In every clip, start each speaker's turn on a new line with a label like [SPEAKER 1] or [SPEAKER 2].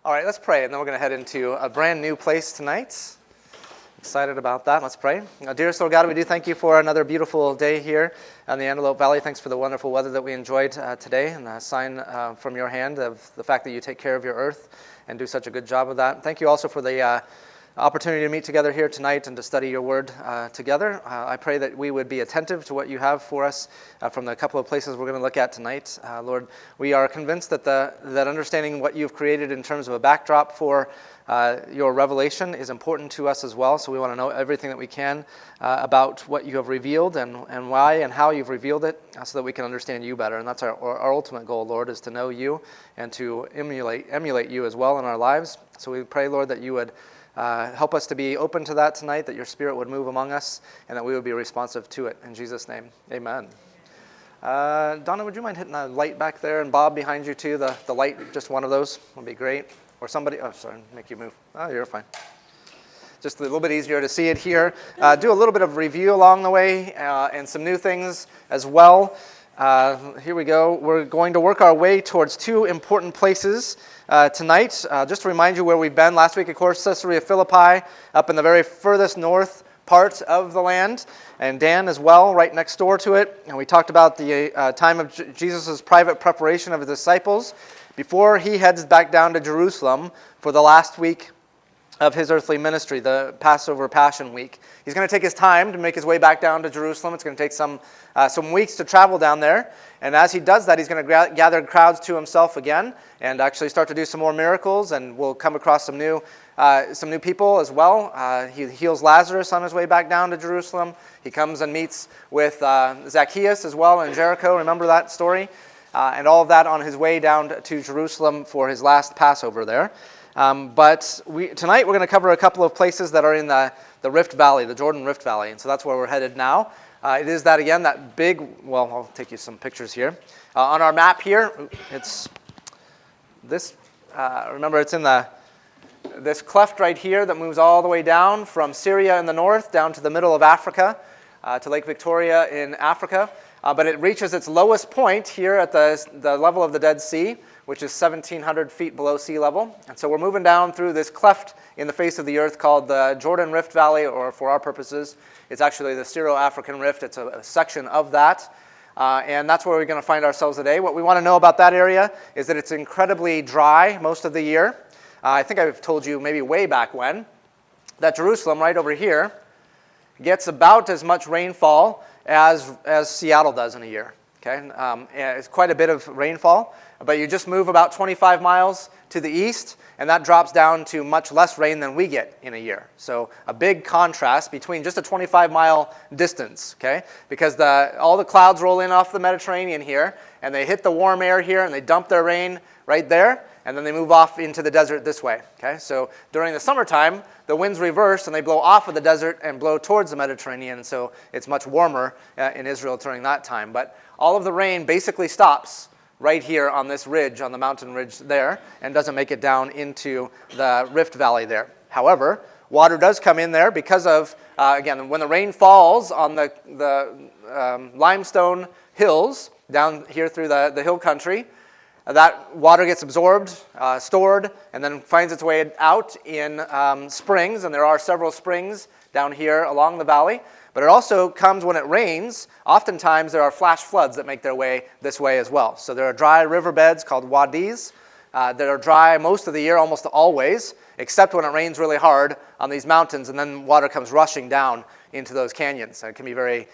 [SPEAKER 1] All right, let's pray, and then we're going to head into a brand new place tonight. Excited about that. Let's pray. Dearest Lord God, we do thank you for another beautiful day here in the Antelope Valley. Thanks for the wonderful weather that we enjoyed today, and a sign from your hand of the fact that you take care of your earth and do such a good job of that. Thank you also for the opportunity to meet together here tonight and to study your word together. I pray that we would be attentive to what you have for us from the couple of places we're going to look at tonight. Lord, we are convinced that that understanding what you've created in terms of a backdrop for your revelation is important to us as well. So we want to know everything that we can about what you have revealed and why and how you've revealed it so that we can understand you better. And that's our ultimate goal, Lord, is to know you and to emulate you as well in our lives. So we pray, Lord, that you would help us to be open to that tonight, that your Spirit would move among us, and that we would be responsive to it. In Jesus' name, amen. Donna, would you mind hitting the light back there? And Bob, behind you too, the light, just one of those would be great. Or somebody, oh, sorry, make you move. Oh, you're fine. Just a little bit easier to see it here. Do a little bit of review along the way and some new things as well. Here we go. We're going to work our way towards two important places tonight. Just to remind you where we've been. Last week, of course, Caesarea Philippi, up in the very furthest north part of the land, and Dan as well, right next door to it. And we talked about the time of Jesus' private preparation of his disciples before he heads back down to Jerusalem for the last week of his earthly ministry, the Passover Passion Week. He's going to take his time to make his way back down to Jerusalem. It's going to take some weeks to travel down there. And as he does that, he's going to gather crowds to himself again and actually start to do some more miracles. And we'll come across some new people as well. He heals Lazarus on his way back down to Jerusalem. He comes and meets with Zacchaeus as well in Jericho. Remember that story? And all of that on his way down to Jerusalem for his last Passover there. But tonight we're going to cover a couple of places that are in the Rift Valley, the Jordan Rift Valley. And so that's where we're headed now. It is that, again, that big, well, I'll take you some pictures here. On our map here, it's this, remember it's in this cleft right here that moves all the way down from Syria in the north down to the middle of Africa, to Lake Victoria in Africa. But it reaches its lowest point here at the level of the Dead Sea, which is 1,700 feet below sea level. And so we're moving down through this cleft in the face of the earth called the Jordan Rift Valley, or for our purposes, it's actually the Syro-African Rift. It's a section of that. And that's where we're going to find ourselves today. What we want to know about that area is that it's incredibly dry most of the year. I think I've told you maybe way back when that Jerusalem, right over here, gets about as much rainfall as Seattle does in a year. Okay, it's quite a bit of rainfall, but you just move about 25 miles to the east, and that drops down to much less rain than we get in a year. So a big contrast between just a 25-mile distance, okay? Because all the clouds roll in off the Mediterranean here, and they hit the warm air here, and they dump their rain right there, and then they move off into the desert this way, okay? So during the summertime, the winds reverse, and they blow off of the desert and blow towards the Mediterranean, and so it's much warmer in Israel during that time. But all of the rain basically stops right here on this ridge, on the mountain ridge there, and doesn't make it down into the Rift Valley there. However, water does come in there because of, again, when the rain falls on the limestone hills down here through the hill country, that water gets absorbed, stored, and then finds its way out in springs, and there are several springs down here along the valley. But it also comes when it rains. Oftentimes there are flash floods that make their way this way as well. So there are dry riverbeds called wadis that are dry most of the year, almost always, except when it rains really hard on these mountains, and then water comes rushing down into those canyons. And it can be very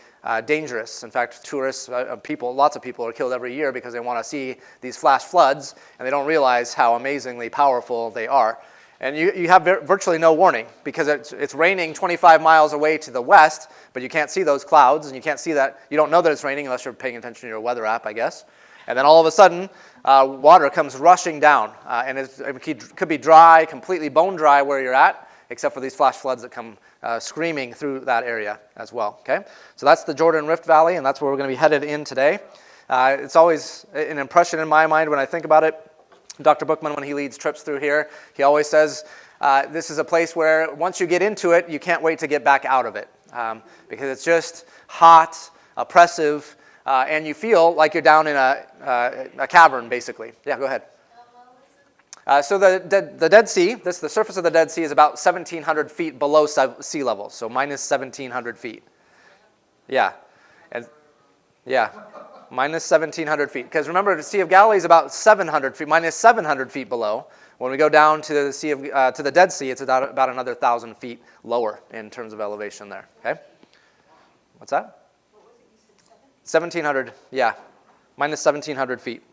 [SPEAKER 1] dangerous. In fact, tourists, lots of people are killed every year because they want to see these flash floods, and they don't realize how amazingly powerful they are. And you have virtually no warning because it's raining 25 miles away to the west, but you can't see those clouds, and you can't see that. You don't know that it's raining unless you're paying attention to your weather app, I guess. And then all of a sudden, water comes rushing down, and it could be dry, completely bone dry where you're at, except for these flash floods that come screaming through that area as well. Okay, so that's the Jordan Rift Valley, and that's where we're going to be headed in today. It's always an impression in my mind when I think about it. Dr. Bookman, when he leads trips through here, he always says this is a place where once you get into it, you can't wait to get back out of it because it's just hot, oppressive, and you feel like you're down in a cavern, basically. Yeah, go ahead. So the Dead Sea, the surface of the Dead Sea is about 1,700 feet below sea level, so minus 1,700 feet. Yeah, and yeah, minus 1,700 feet. Because remember, the Sea of Galilee is about 700 feet, minus 700 feet below. When we go down to the to the Dead Sea, it's about another 1,000 feet lower in terms of elevation there. Okay, what's that? 1,700. Yeah, minus 1,700 feet.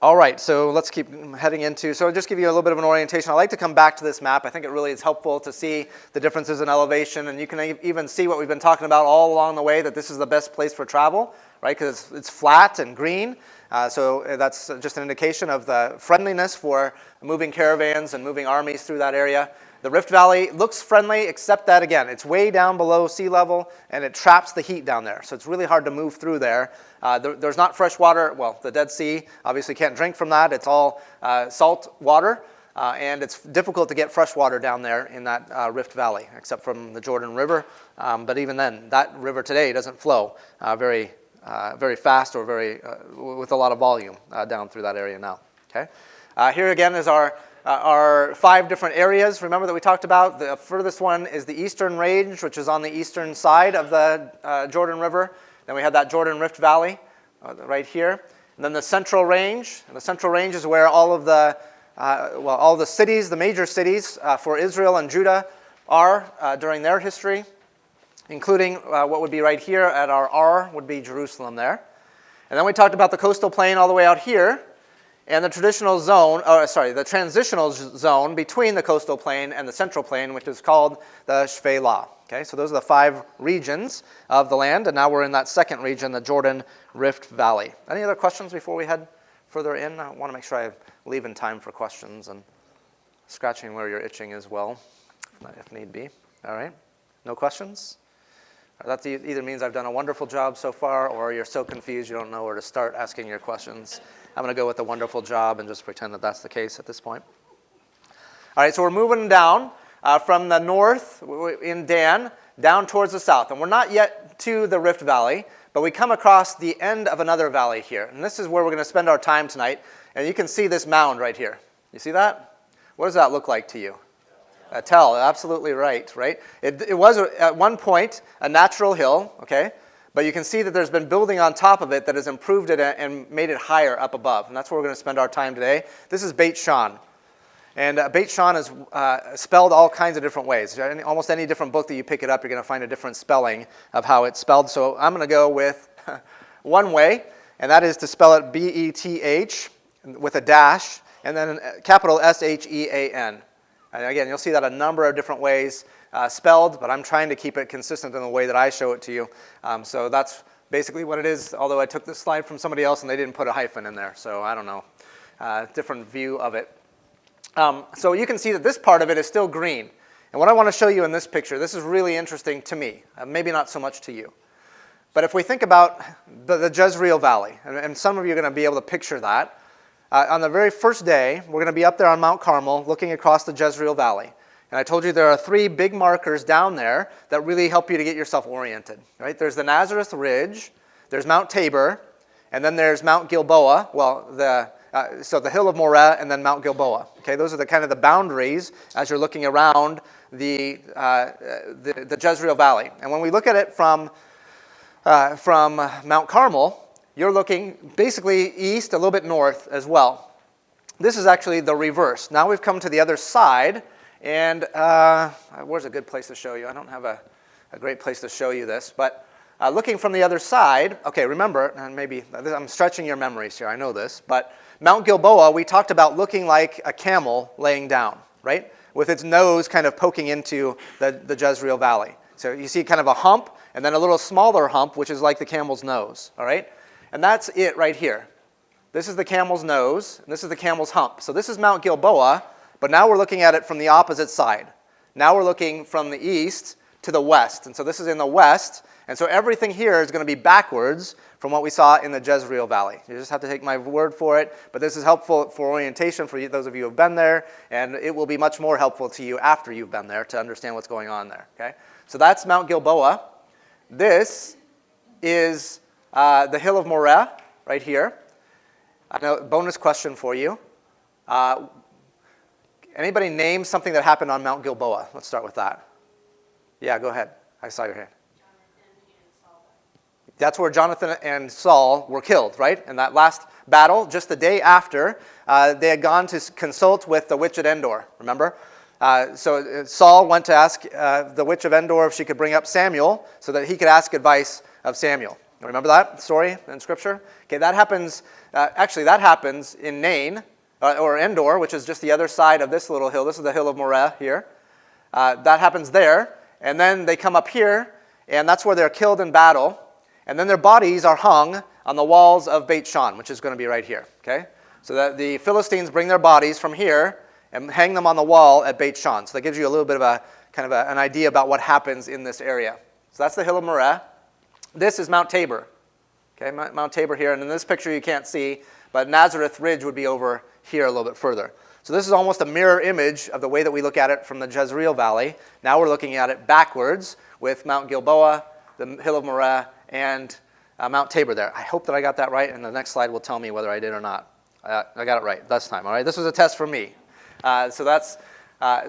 [SPEAKER 1] All right, so let's keep heading into, so I'll just give you a little bit of an orientation. I like to come back to this map. I think it really is helpful to see the differences in elevation, and you can even see what we've been talking about all along the way, that this is the best place for travel, right? Because it's flat and green, so that's just an indication of the friendliness for moving caravans and moving armies through that area. The Rift Valley looks friendly, except that, again, it's way down below sea level, and it traps the heat down there. So it's really hard to move through there. There's not fresh water. Well, the Dead Sea, obviously can't drink from that. It's all salt water, and it's difficult to get fresh water down there in that Rift Valley, except from the Jordan River. But even then, that river today doesn't flow very fast or with a lot of volume down through that area now. Okay. Here again is our 5 different areas, remember, that we talked about. The furthest one is the Eastern Range, which is on the eastern side of the Jordan River. Then we have that Jordan Rift Valley right here. And then the Central Range. And the Central Range is where all of all the cities, the major cities for Israel and Judah are during their history, including what would be right here at our R would be Jerusalem there. And then we talked about the coastal plain all the way out here. And the transitional zone between the coastal plain and the central plain, which is called the Shephelah. Okay, so those are the 5 regions of the land, and now we're in that second region, the Jordan Rift Valley. Any other questions before we head further in? I want to make sure I leave in time for questions and scratching where you're itching as well, if need be. All right, no questions? That either means I've done a wonderful job so far, or you're so confused you don't know where to start asking your questions. I'm going to go with a wonderful job and just pretend that that's the case at this point. All right, so we're moving down from the north in Dan down towards the south. And we're not yet to the Rift Valley, but we come across the end of another valley here. And this is where we're going to spend our time tonight. And you can see this mound right here. You see that? What does that look like to you? A tell, absolutely right? It was, at one point, a natural hill, okay? But you can see that there's been building on top of it that has improved it and made it higher up above. And that's where we're going to spend our time today. This is Beit Shan. And Beit Shan is spelled all kinds of different ways. Almost any different book that you pick it up, you're going to find a different spelling of how it's spelled. So I'm going to go with one way, and that is to spell it B-E-T-H with a dash, and then capital S-H-E-A-N. And again, you'll see that a number of different ways spelled, but I'm trying to keep it consistent in the way that I show it to you. So that's basically what it is, although I took this slide from somebody else and they didn't put a hyphen in there, so I don't know. Different view of it. So you can see that this part of it is still green. And what I want to show you in this picture, this is really interesting to me, maybe not so much to you. But if we think about the Jezreel Valley, and some of you are going to be able to picture that, on the very first day, we're going to be up there on Mount Carmel looking across the Jezreel Valley. And I told you there are 3 big markers down there that really help you to get yourself oriented. Right? There's the Nazareth Ridge, there's Mount Tabor, and then there's Mount Gilboa, so the Hill of Moreh and then Mount Gilboa. Okay, those are the kind of the boundaries as you're looking around the Jezreel Valley. And when we look at it from Mount Carmel, you're looking basically east, a little bit north as well. This is actually the reverse. Now we've come to the other side, and where's a good place to show you? I don't have a great place to show you this, but looking from the other side, okay, remember, and maybe I'm stretching your memories here, I know this, but Mount Gilboa, we talked about looking like a camel laying down, right? With its nose kind of poking into the Jezreel Valley. So you see kind of a hump, and then a little smaller hump, which is like the camel's nose, all right? And that's it right here. This is the camel's nose, and this is the camel's hump. So this is Mount Gilboa, but now we're looking at it from the opposite side. Now we're looking from the east to the west, and so this is in the west, and so everything here is going to be backwards from what we saw in the Jezreel Valley. You just have to take my word for it, but this is helpful for orientation for those of you who have been there, and it will be much more helpful to you after you've been there to understand what's going on there. Okay? So that's Mount Gilboa. This is the Hill of Moreh right here. I know, bonus question for you. Anybody name something that happened on Mount Gilboa? Let's start with that. Yeah, go ahead. I saw your hand. That's where Jonathan and Saul were killed, right? In that last battle, just the day after, they had gone to consult with the witch at Endor, remember? So Saul went to ask the witch of Endor if she could bring up Samuel so that he could ask advice of Samuel. Remember that story in Scripture? Okay, that happens, that happens in Nain, or Endor, which is just the other side of this little hill. This is the hill of Moreh here. That happens there, and then they come up here, and that's where they're killed in battle. And then their bodies are hung on the walls of Beit Shan, which is going to be right here. Okay, so that the Philistines bring their bodies from here and hang them on the wall at Beit Shan. So that gives you a little bit of an idea about what happens in this area. So that's the hill of Moreh. This is Mount Tabor. Okay, Mount Tabor here, and in this picture you can't see, but Nazareth Ridge would be over here a little bit further. So this is almost a mirror image of the way that we look at it from the Jezreel Valley. Now we're looking at it backwards with Mount Gilboa, the hill of Moreh, and Mount Tabor there. I hope that I got that right, and the next slide will tell me whether I did or not. I got it right this time, all right? This was a test for me. So that's,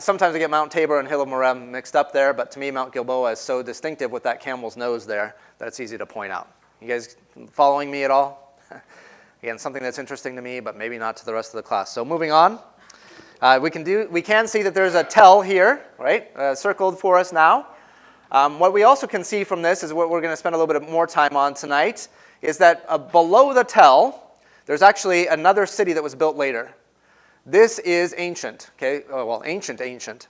[SPEAKER 1] sometimes I get Mount Tabor and hill of Moreh mixed up there, but to me Mount Gilboa is so distinctive with that camel's nose there that it's easy to point out. You guys following me at all? Again, something that's interesting to me, but maybe not to the rest of the class. So moving on, we can see that there's a tell here, right, circled for us now. What we also can see from this is what we're going to spend a little bit more time on tonight, is that below the tell, there's actually another city that was built later. This is ancient, okay? Oh, well, ancient.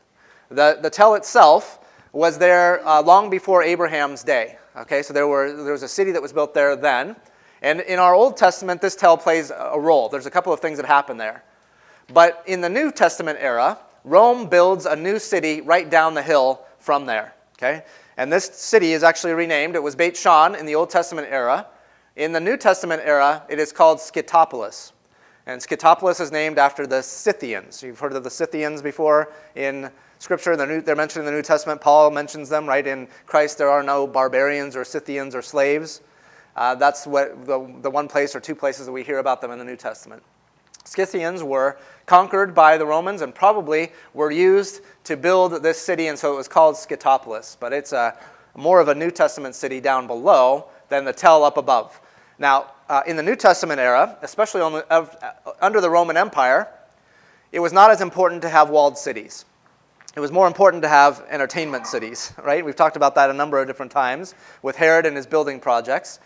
[SPEAKER 1] The tell itself was there long before Abraham's day, okay? So there was a city that was built there then. And in our Old Testament, this tell plays a role. There's a couple of things that happen there. But in the New Testament era, Rome builds a new city right down the hill from there. Okay? And this city is actually renamed. It was Beit Shan in the Old Testament era. In the New Testament era, it is called Scythopolis. And Scythopolis is named after the Scythians. You've heard of the Scythians before in Scripture. They're mentioned in the New Testament. Paul mentions them, right? In Christ, there are no barbarians or Scythians or slaves. That's what the one place or two places that we hear about them in the New Testament. Scythians were conquered by the Romans and probably were used to build this city, and so it was called Scythopolis. But it's more of a New Testament city down below than the tell up above. Now, in the New Testament era, especially under the Roman Empire, it was not as important to have walled cities. It was more important to have entertainment cities, right? We've talked about that a number of different times with Herod and his building projects.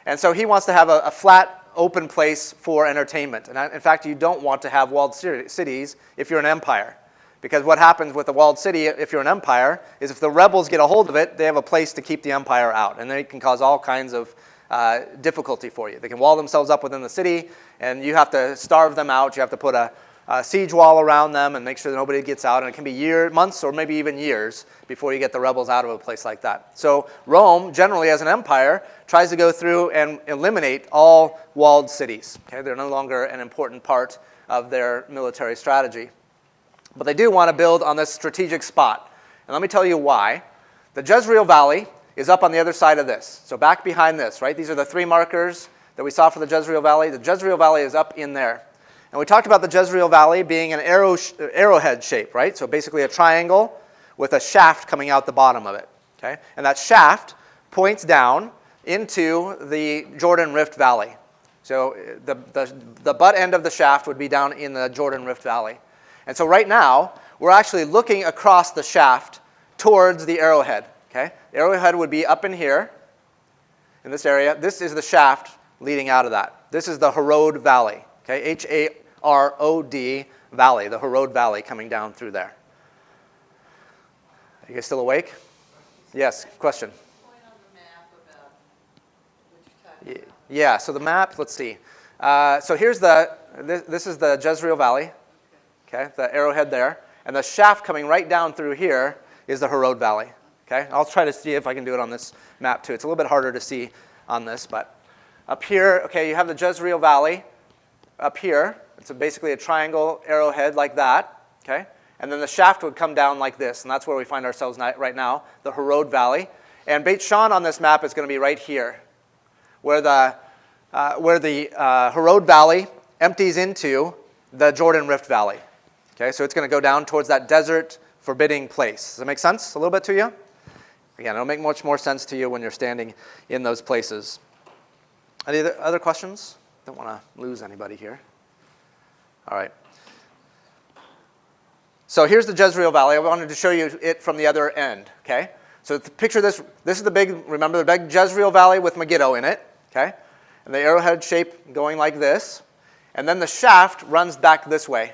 [SPEAKER 1] And so he wants to have a flat, open place for entertainment. And in fact, you don't want to have walled cities if you're an empire. Because what happens with a walled city, if you're an empire, is if the rebels get a hold of it, they have a place to keep the empire out. And they can cause all kinds of difficulty for you. They can wall themselves up within the city, and you have to starve them out. You have to put a siege wall around them and make sure that nobody gets out. And it can be months or maybe even years before you get the rebels out of a place like that. So Rome, generally as an empire, tries to go through and eliminate all walled cities. Okay? They're no longer an important part of their military strategy. But they do want to build on this strategic spot. And let me tell you why. The Jezreel Valley is up on the other side of this. So back behind this, right? These are the three markers that we saw for the Jezreel Valley. The Jezreel Valley is up in there. And we talked about the Jezreel Valley being an arrowhead shape, right? So basically a triangle with a shaft coming out the bottom of it. Okay? And that shaft points down into the Jordan Rift Valley. So the butt end of the shaft would be down in the Jordan Rift Valley. And so right now, we're actually looking across the shaft towards the arrowhead. Okay? The arrowhead would be up in here, in this area. This is the shaft leading out of that. This is the Harod Valley. Okay? H-A-R-O-D Valley, the Harod Valley coming down through there. Are you guys still awake? Yes, question.
[SPEAKER 2] Point on the map about what you're talking about.
[SPEAKER 1] Yeah, so the map, let's see. So here's this is the Jezreel Valley. Okay, the arrowhead there. And the shaft coming right down through here is the Harod Valley. Okay, I'll try to see if I can do it on this map too. It's a little bit harder to see on this, but up here, okay, you have the Jezreel Valley up here. It's basically a triangle arrowhead like that, okay? And then the shaft would come down like this, and that's where we find ourselves right now, the Harod Valley. And Beit Shan on this map is going to be right here, where the Harod Valley empties into the Jordan Rift Valley. Okay, so it's going to go down towards that desert, forbidding place. Does that make sense a little bit to you? Again, it'll make much more sense to you when you're standing in those places. Any other questions? Don't want to lose anybody here. All right. So here's the Jezreel Valley. I wanted to show you it from the other end. Okay. So picture this. This is the big, remember the big Jezreel Valley with Megiddo in it. Okay. And the arrowhead shape going like this. And then the shaft runs back this way.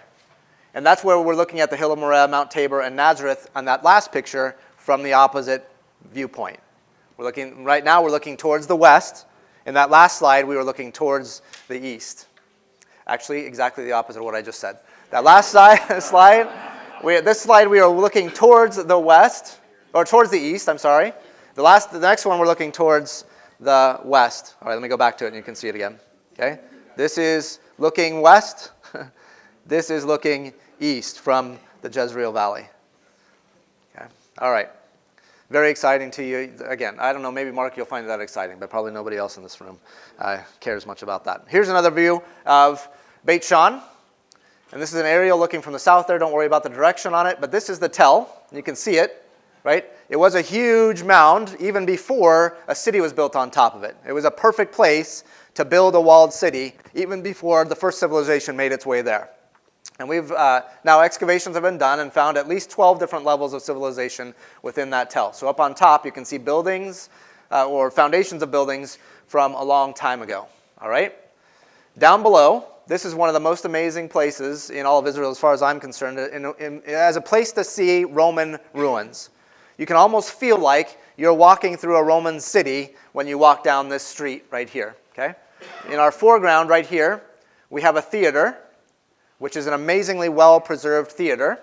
[SPEAKER 1] And that's where we're looking at the Hill of Moriah, Mount Tabor, and Nazareth on that last picture from the opposite viewpoint. Right now we're looking towards the west. In that last slide, we were looking towards the east. Actually, exactly the opposite of what I just said. That last slide, this slide we are looking towards the west, or towards the east, I'm sorry. The next one we're looking towards the west. All right, let me go back to it and you can see it again. Okay? This is looking west. This is looking east from the Jezreel Valley. Okay? All right. Very exciting to you. Again, I don't know, maybe Mark, you'll find that exciting, but probably nobody else in this room cares much about that. Here's another view of Beit Shan. And this is an aerial looking from the south there. Don't worry about the direction on it, but this is the Tel. You can see it, right? It was a huge mound even before a city was built on top of it. It was a perfect place to build a walled city even before the first civilization made its way there. And we've now excavations have been done and found at least 12 different levels of civilization within that Tel. So up on top, you can see buildings or foundations of buildings from a long time ago. All right? Down below, this is one of the most amazing places in all of Israel, as far as I'm concerned, as a place to see Roman ruins. You can almost feel like you're walking through a Roman city when you walk down this street right here. Okay? In our foreground right here, we have a theater, which is an amazingly well-preserved theater.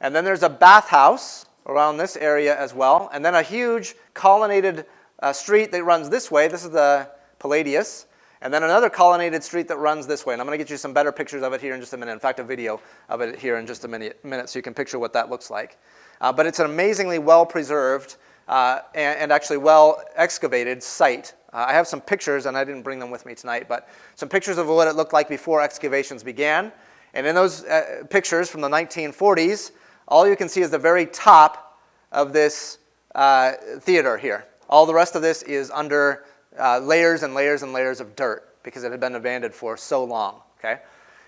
[SPEAKER 1] And then there's a bathhouse around this area as well. And then a huge colonnaded street that runs this way. This is the Palladius. And then another colonnaded street that runs this way. And I'm going to get you some better pictures of it here in just a minute. In fact, a video of it here in just a minute so you can picture what that looks like. But it's an amazingly well-preserved and actually well-excavated site. I have some pictures, and I didn't bring them with me tonight, but some pictures of what it looked like before excavations began. And in those pictures from the 1940s, all you can see is the very top of this theater here. All the rest of this is under layers and layers and layers of dirt because it had been abandoned for so long. Okay,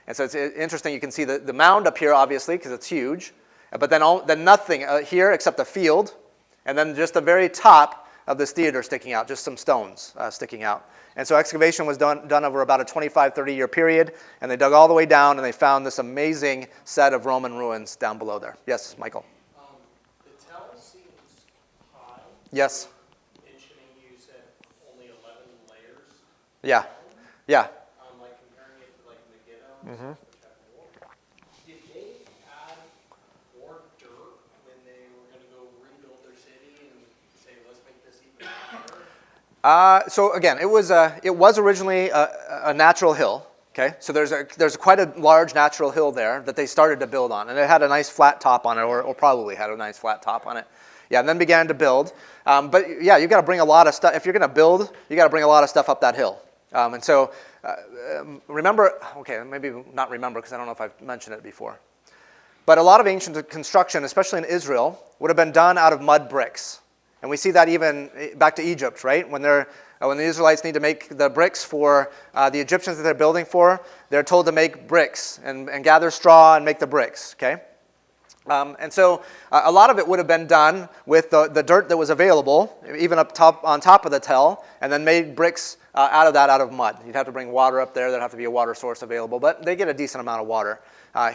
[SPEAKER 1] and so it's interesting. You can see the mound up here, obviously, because it's huge. But then nothing here except a field, and then just the very top of this theater sticking out, just some stones sticking out. And so excavation was done over about a 25, 30-year period, and they dug all the way down, and they found this amazing set of Roman ruins down below there. Yes, Michael?
[SPEAKER 3] The Tel seems high.
[SPEAKER 1] Yes.
[SPEAKER 3] Mentioning you said only 11 layers.
[SPEAKER 1] Yeah. Yeah.
[SPEAKER 3] Like comparing it to like Megiddo, which have more. Did they add more dirt when they were going to go rebuild their city and say, let's make this even higher?
[SPEAKER 1] So again, it was originally a natural hill. Okay, so there's quite a large natural hill there that they started to build on, and it had a nice flat top on it, or probably had a nice flat top on it. Yeah, and then began to build. But yeah, you got to bring a lot of stuff. If you're going to build, you got to bring a lot of stuff up that hill. And so remember, okay, maybe not remember because I don't know if I've mentioned it before. But a lot of ancient construction, especially in Israel, would have been done out of mud bricks. And we see that even back to Egypt, right? When the Israelites need to make the bricks for the Egyptians that they're building for, they're told to make bricks and gather straw and make the bricks, okay? And so a lot of it would have been done with the dirt that was available, even on top of the Tel, and then made bricks out of mud. You'd have to bring water up there. There'd have to be a water source available, but they get a decent amount of water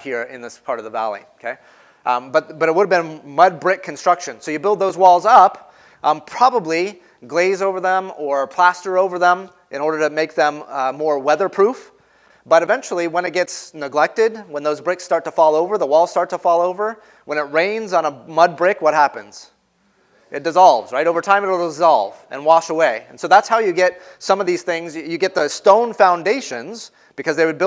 [SPEAKER 1] here in this part of the valley, okay? But it would have been mud brick construction. So you build those walls up, probably glaze over them or plaster over them in order to make them more weatherproof. But eventually, when it gets neglected, when those bricks start to fall over, the walls start to fall over, when it rains on a mud brick, what happens? It dissolves, right? Over time, it'll dissolve and wash away. And so that's how you get some of these things. You get the stone foundations, because they would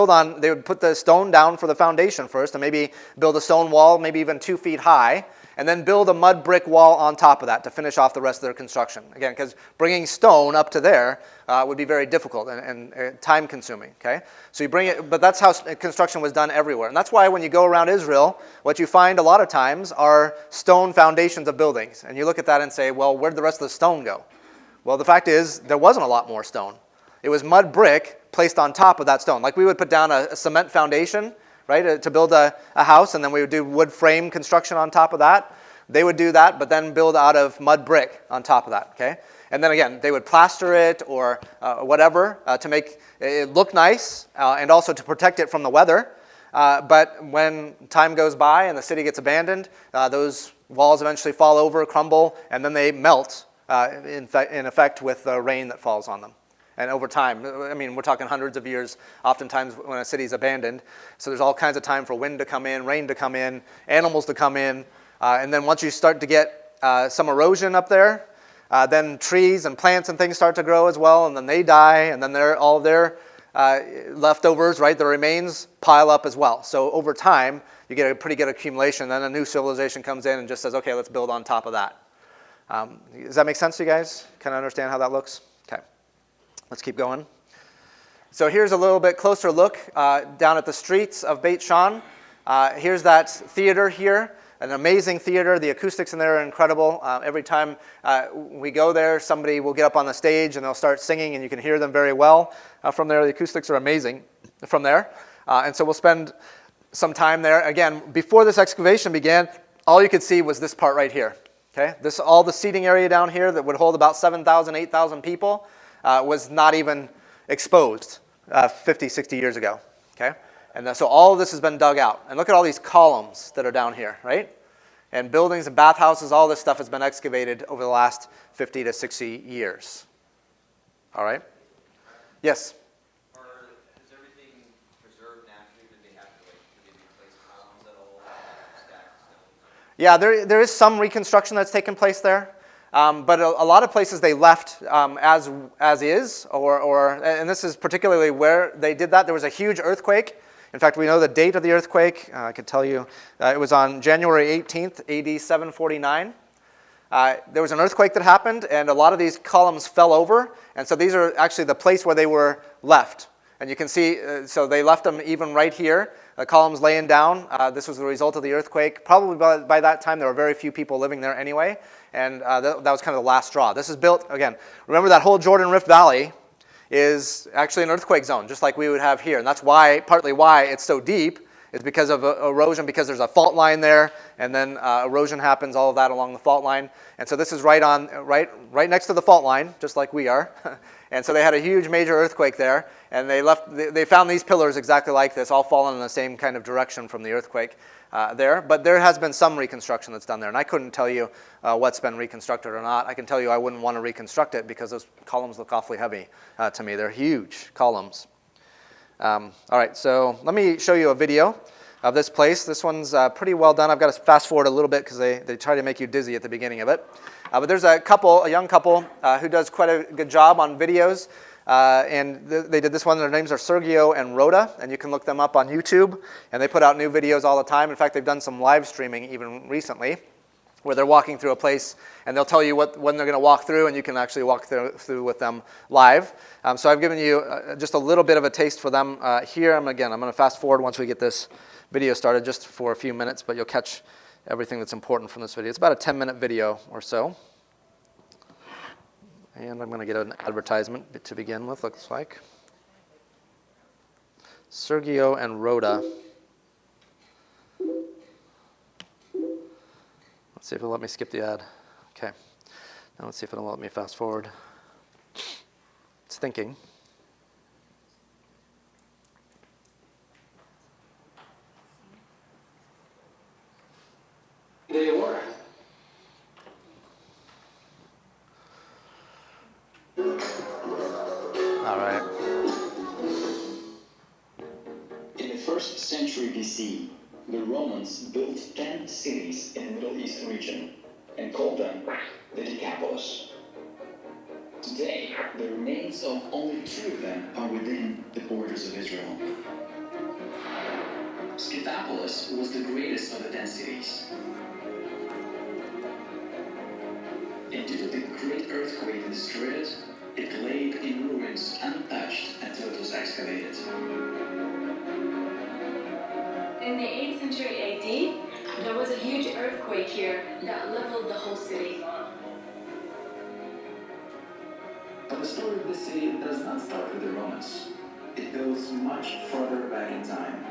[SPEAKER 1] put the stone down for the foundation first, and maybe build a stone wall, maybe even 2 feet high. and then build a mud brick wall on top of that to finish off the rest of their construction. Again, because bringing stone up to there would be very difficult and time consuming, okay? So you bring it, but that's how construction was done everywhere. And that's why when you go around Israel, what you find a lot of times are stone foundations of buildings. And you look at that and say, well, where'd the rest of the stone go? Well, the fact is, there wasn't a lot more stone. It was mud brick placed on top of that stone. Like we would put down a cement foundation, right, to build a house, and then we would do wood frame construction on top of that. They would do that, but then build out of mud brick on top of that, okay? And then again, they would plaster it or whatever to make it look nice and also to protect it from the weather. But when time goes by and the city gets abandoned, those walls eventually fall over, crumble, and then they melt in effect with the rain that falls on them. And over time, I mean, we're talking hundreds of years, oftentimes when a city's abandoned. So there's all kinds of time for wind to come in, rain to come in, animals to come in. And then once you start to get some erosion up there, then trees and plants and things start to grow as well, and then they die, and then all their leftovers, right, the remains pile up as well. So over time, you get a pretty good accumulation. Then a new civilization comes in and just says, okay, let's build on top of that. Does that make sense to you guys? Kind of understand how that looks? Okay. Let's keep going. So here's a little bit closer look down at the streets of Beit Shan. Here's that theater here, an amazing theater. The acoustics in there are incredible. Every time we go there, somebody will get up on the stage and they'll start singing, and you can hear them very well from there. The acoustics are amazing from there. And so we'll spend some time there. Again, before this excavation began, all you could see was this part right here. Okay? All the seating area down here that would hold about 7,000, 8,000 people was not even exposed 50, 60 years ago, okay? And so all of this has been dug out. And look at all these columns that are down here, right? And buildings and bathhouses, all this stuff has been excavated over the last 50 to 60 years. All right? Yes?
[SPEAKER 4] Is everything preserved naturally? Did they have to, did they replace columns at all? Stacked stones?
[SPEAKER 1] Yeah, there is some reconstruction that's taken place there. But a lot of places they left as is, and this is particularly where they did that. There was a huge earthquake. In fact, we know the date of the earthquake. I could tell you it was on January 18th, AD 749. There was an earthquake that happened, and a lot of these columns fell over. And so these are actually the place where they were left. And you can see, so they left them even right here, the columns laying down. This was the result of the earthquake. Probably by that time, there were very few people living there anyway. And that was kind of the last straw. This is built, again, remember that whole Jordan Rift Valley is actually an earthquake zone, just like we would have here. And that's why, partly why it's so deep, is because of erosion, because there's a fault line there, and then erosion happens, all of that along the fault line. And so this is right next to the fault line, just like we are. And so they had a huge major earthquake there, and they found these pillars exactly like this, all fallen in the same kind of direction from the earthquake there. But there has been some reconstruction that's done there, and I couldn't tell you what's been reconstructed or not. I can tell you I wouldn't want to reconstruct it because those columns look awfully heavy to me. They're huge columns. All right, so let me show you a video of this place. This one's pretty well done. I've got to fast forward a little bit because they try to make you dizzy at the beginning of it. But there's a young couple who does quite a good job on videos. And they did this one. Their names are Sergio and Rhoda, and you can look them up on YouTube. And they put out new videos all the time. In fact, they've done some live streaming even recently, where they're walking through a place, and they'll tell you when they're going to walk through, and you can actually walk through with them live. So I've given you just a little bit of a taste for them here. I'm going to fast forward once we get this video started just for a few minutes, but you'll catch everything that's important from this video. It's about a 10-minute video or so. And I'm going to get an advertisement to begin with, looks like. Sergio and Rhoda. Let's see if it'll let me skip the ad. Okay. Now let's see if it'll let me fast forward. It's thinking.
[SPEAKER 5] There you are.
[SPEAKER 1] All right.
[SPEAKER 5] In the 1st century BC, the Romans built 10 cities in the Middle East region and called them the Decapolis. Today, the remains of only 2 of them are within the borders of Israel. Scythopolis was the greatest of the 10 cities. And due to the great earthquake that destroyed it, it lay in ruins untouched until it was excavated.
[SPEAKER 6] In the 8th century AD, there was a huge earthquake here that leveled the whole city.
[SPEAKER 5] But the story of this city does not start with the Romans. It goes much further back in time.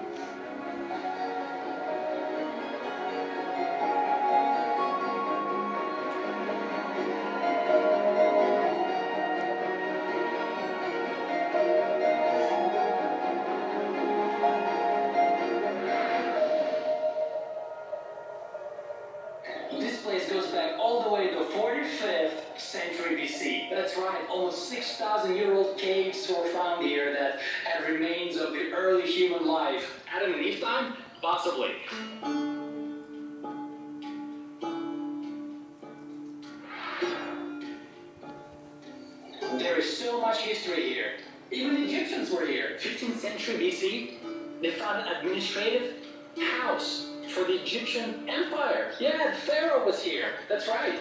[SPEAKER 7] This place goes back all the way to 45th century BC. That's right, almost 6,000-year-old caves were found here that had remains of the early human life. Adam and Eve time? Possibly. There is so much history here. Even the Egyptians were here. 15th century BC, they found an administrative house for the Egyptian Empire. Yeah, the Pharaoh was here. That's right.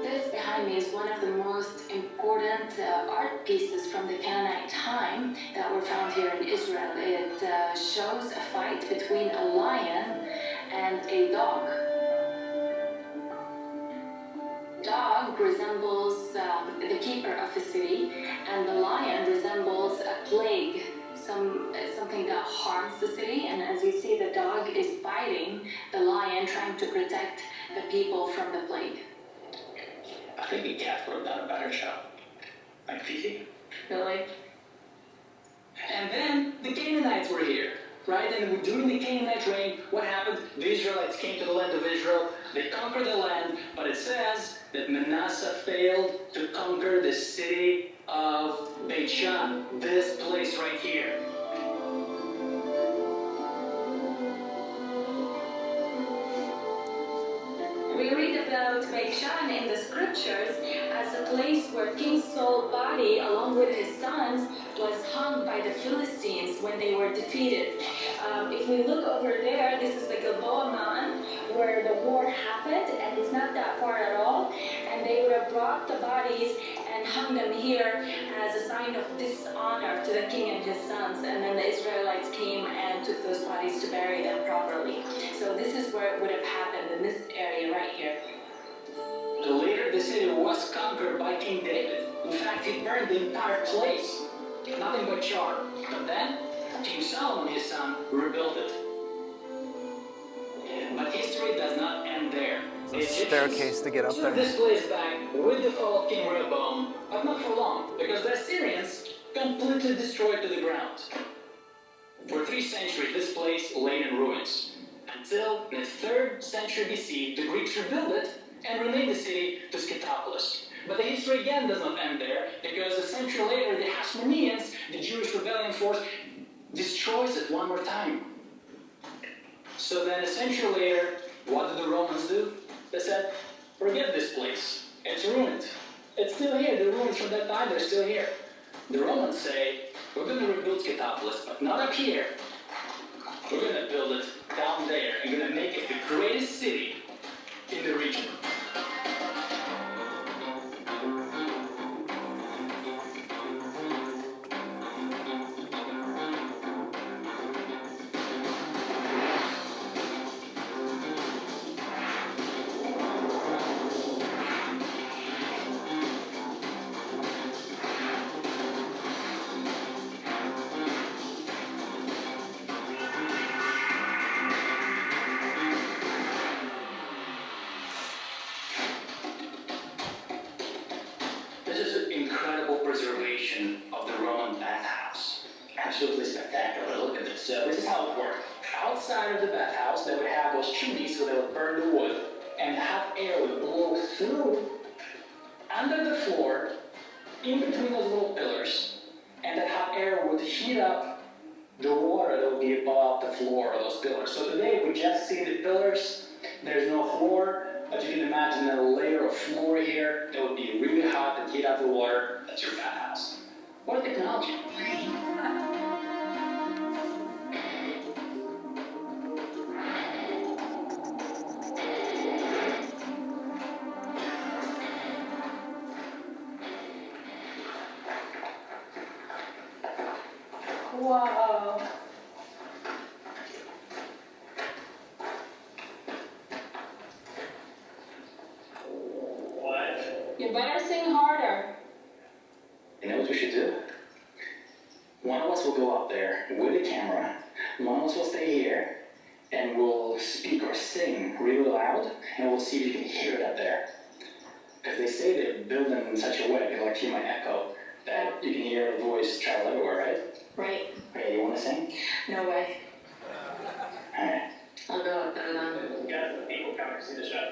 [SPEAKER 6] This behind me is one of the most important art pieces from the Canaanite time that were found here in Israel. It shows a fight between a lion and a dog. Dog resembles the keeper of a city, and the lion resembles a plague, something that harms the city. And as you see, the dog is biting the lion, trying to protect the people from the plague.
[SPEAKER 7] I think the cat would have done a better job. Like Fifi.
[SPEAKER 6] Really?
[SPEAKER 7] And then the Canaanites were here, right? And during the Canaanite reign, what happened? The Israelites came to the land of Israel. They conquered the land, but it says that Manasseh failed to conquer the city of Beit Shan, this place right here.
[SPEAKER 6] We read about Beit Shan in the scriptures as a place where King Saul's body, along with his sons, was hung by the Philistines when they were defeated. If we look over there, this is the Gilboa Mountain where the war happened, and it's not that far at all. And they would have brought the bodies and hung them here as a sign of dishonor to the king and his sons. And then the Israelites came and took those bodies to bury them properly. So this is where it would have happened, in this area right here.
[SPEAKER 7] Later, the city was conquered by King David. In fact, he burned the entire place. Nothing but charr. But then, King Solomon, his son, rebuilt it. But history does not end there. The Egyptians
[SPEAKER 1] Staircase to get up
[SPEAKER 7] took
[SPEAKER 1] there.
[SPEAKER 7] this place back with the fall of King Rehoboam, but not for long, because the Assyrians completely destroyed to the ground. For 3 centuries, this place lay in ruins, until in the 3rd century BC, the Greeks rebuilt it and renamed the city to Scythopolis. But the history again does not end there, because a century later, the Hasmoneans, the Jewish rebellion force, destroys it one more time. So then a century later, what did the Romans do? They said, forget this place. It's ruined. It's still here. The ruins from that time, they're still here. The Romans say, we're going to rebuild Scythopolis, but not up here. We're going to build it down there and going to make it the greatest city in the region. This is an incredible preservation of the Roman bathhouse. Absolutely spectacular. Look at this. So this is how it worked. Outside of the bathhouse, they would have those chimneys, so they would burn the wood, and hot air would blow through under the floor, in between those little pillars, and that hot air would heat up the water that would be above the floor of those pillars. So today we just see the pillars. There's no floor, But you can imagine a layer of floor here that would be really hot and heat up the water. That's your bathhouse. What a technology.
[SPEAKER 6] Wow.
[SPEAKER 7] What?
[SPEAKER 6] You better sing harder.
[SPEAKER 7] You know what we should do? One of us will go up there with a camera, one of us will stay here, and we'll speak or sing really loud, and we'll see if you can hear it up there. Because they say they're built in such a way, like you might echo, that you can hear the voice travel everywhere, right?
[SPEAKER 6] Right.
[SPEAKER 7] Okay, you want to sing?
[SPEAKER 6] No way.
[SPEAKER 7] Alright.
[SPEAKER 6] I'll go with that then.
[SPEAKER 7] Guys, the people coming to see the show.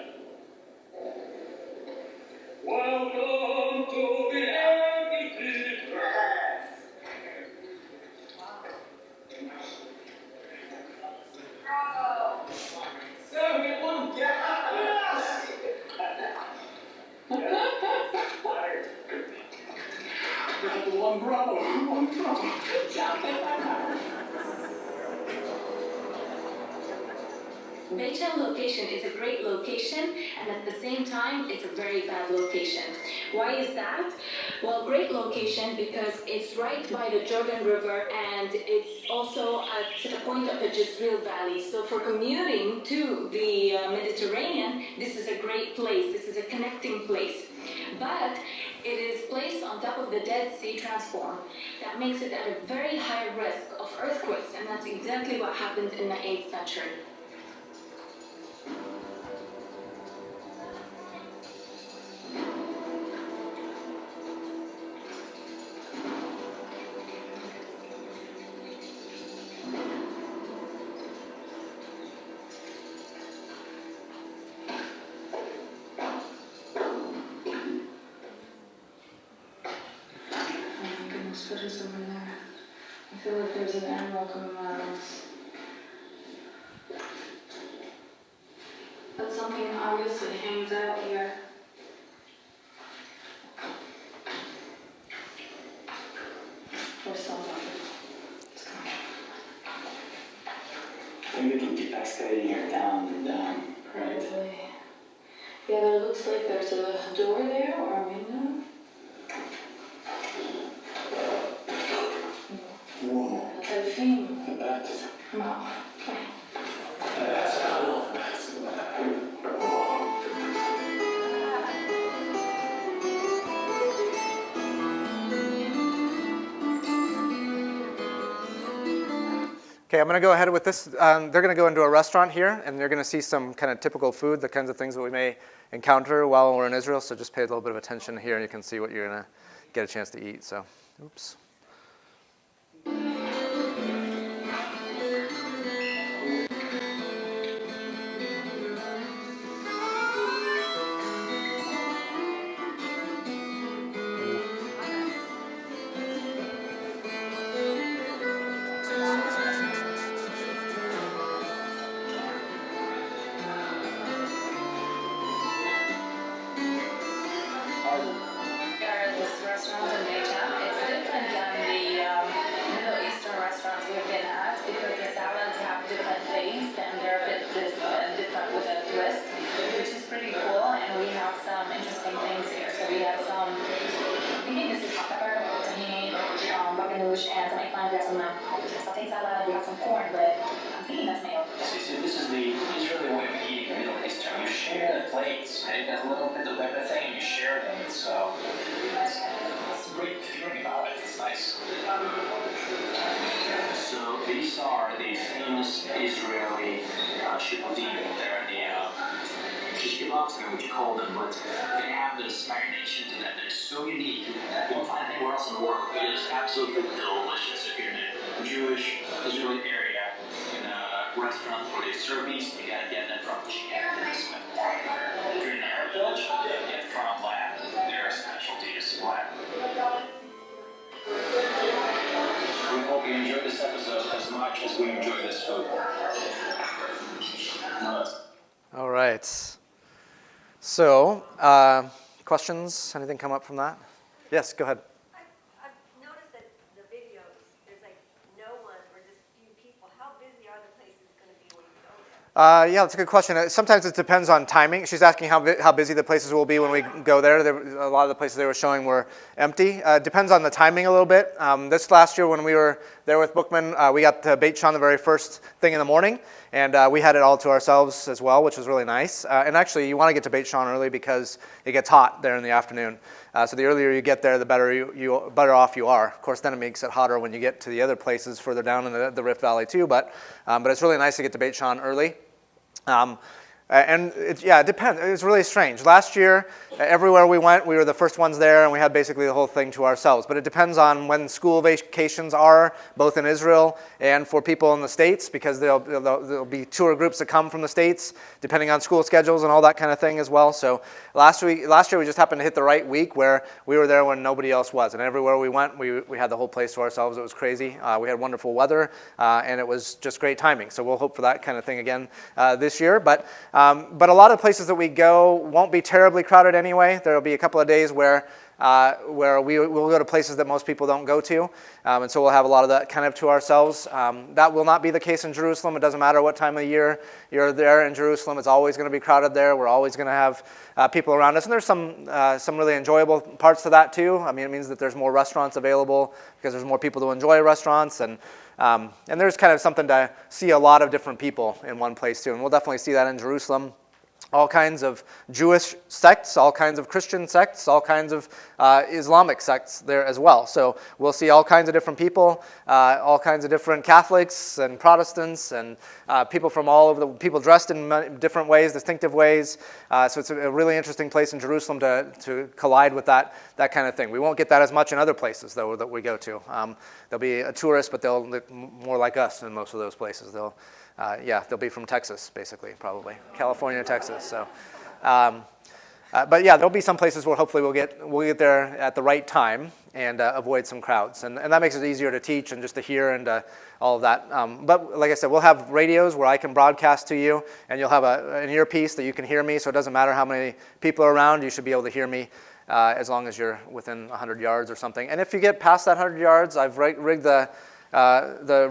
[SPEAKER 7] Welcome to the amphitheater. So we won, yes! One bravo, one bravo.
[SPEAKER 6] Beijing location is a great location, and at the same time, it's a very bad location. Why is that? Well, great location because it's right by the Jordan River, and it's also at a point of the Jezreel Valley. So for commuting to the Mediterranean, this is a great place. This is a connecting place. But it is placed on top of the Dead Sea transform. That makes it at a very high risk of earthquakes, and that's exactly what happened in the 8th century. What is over there? I feel like there's an animal coming out of us. But something obviously hangs out here. Or somebody.
[SPEAKER 7] I think we can keep excavating here down and down, right?
[SPEAKER 6] Probably. Yeah, but it looks like there's a door there or a window.
[SPEAKER 7] Whoa.
[SPEAKER 6] That's a thing.
[SPEAKER 7] The baptism.
[SPEAKER 6] No.
[SPEAKER 7] That's a wolf baptism. Whoa.
[SPEAKER 1] Okay, I'm going to go ahead with this. They're going to go into a restaurant here, and they're going to see some kind of typical food, the kinds of things that we may encounter while we're in Israel. So just pay a little bit of attention here, and you can see what you're going to get a chance to eat. So, oops.
[SPEAKER 6] This restaurant in Beijing, it's different than the Middle Eastern restaurants we've been at because the salads have different taste and they're a bit different with a twist, which is pretty cool. And we have some interesting things here. So we have some, I think this is hot pepper, tahini, baganoush, and some eggplant. We have some satay salad. We have some cornbread. I'm thinking that's mayo.
[SPEAKER 7] See, this is the Israeli way of eating Middle Eastern. You share the plates, right? There's a little bit of everything, you share them. So that's a great feeling about it. It's nice. So these are the famous Israeli shibudim. They're the shish kebabs, I don't know what you call them, but they have this marination to them that is so unique. You won't find it anywhere else in the world. It is absolutely delicious. If you're in a Jewish Israeli area in a restaurant where they serve these, you gotta get them from chicken. If you're in an Arab village, get from lamb. Their specialty is lamb. We hope you enjoyed this episode as much as we enjoy this food.
[SPEAKER 1] All right. So, questions? Anything come up from that? Yes, go ahead.
[SPEAKER 8] I've noticed that the videos, there's like no one or just few people. How busy are the places going to be when you go there?
[SPEAKER 1] Yeah, that's a good question. Sometimes it depends on timing. She's asking how busy the places will be when we go there. A lot of the places they were showing were empty. Depends on the timing a little bit. This last year when we were there with Bookman, we got to Beit Shan the very first thing in the morning, and we had it all to ourselves as well, which was really nice. And actually, you want to get to Beit Shan early because it gets hot there in the afternoon. So the earlier you get there, the better off you are. Of course, then it makes it hotter when you get to the other places further down in the Rift Valley too. But it's really nice to get to Beit Shan early. And it depends. It's really strange. Last year, everywhere we went, we were the first ones there, and we had basically the whole thing to ourselves. But it depends on when school vacations are, both in Israel and for people in the States, because there'll be tour groups that come from the States, depending on school schedules and all that kind of thing as well. So last year, we just happened to hit the right week where we were there when nobody else was. And everywhere we went, we had the whole place to ourselves. It was crazy. We had wonderful weather, and it was just great timing. So we'll hope for that kind of thing again this year. But a lot of places that we go won't be terribly crowded anyway. There will be a couple of days where we'll go to places that most people don't go to, and so we'll have a lot of that kind of to ourselves. That will not be the case in Jerusalem. It doesn't matter what time of year you're there in Jerusalem. It's always going to be crowded there. We're always going to have people around us, and there's some really enjoyable parts to that too. I mean, it means that there's more restaurants available because there's more people to enjoy restaurants, and there's kind of something to see a lot of different people in one place too, and we'll definitely see that in Jerusalem. All kinds of Jewish sects, all kinds of Christian sects, all kinds of Islamic sects there as well. So we'll see all kinds of different people, all kinds of different Catholics and Protestants, and people from all over people dressed in different ways, distinctive ways. So it's a really interesting place in Jerusalem to collide with that kind of thing. We won't get that as much in other places, though, that we go to. There'll be a tourist, but they'll look more like us in most of those places. They'll be from Texas, basically, probably. California, Texas. So, but yeah, there'll be some places where hopefully we'll get there at the right time and avoid some crowds. And that makes it easier to teach and just to hear and all of that. But like I said, we'll have radios where I can broadcast to you, and you'll have an earpiece that you can hear me, so it doesn't matter how many people are around, you should be able to hear me as long as you're within 100 yards or something. And if you get past that 100 yards, I've rigged the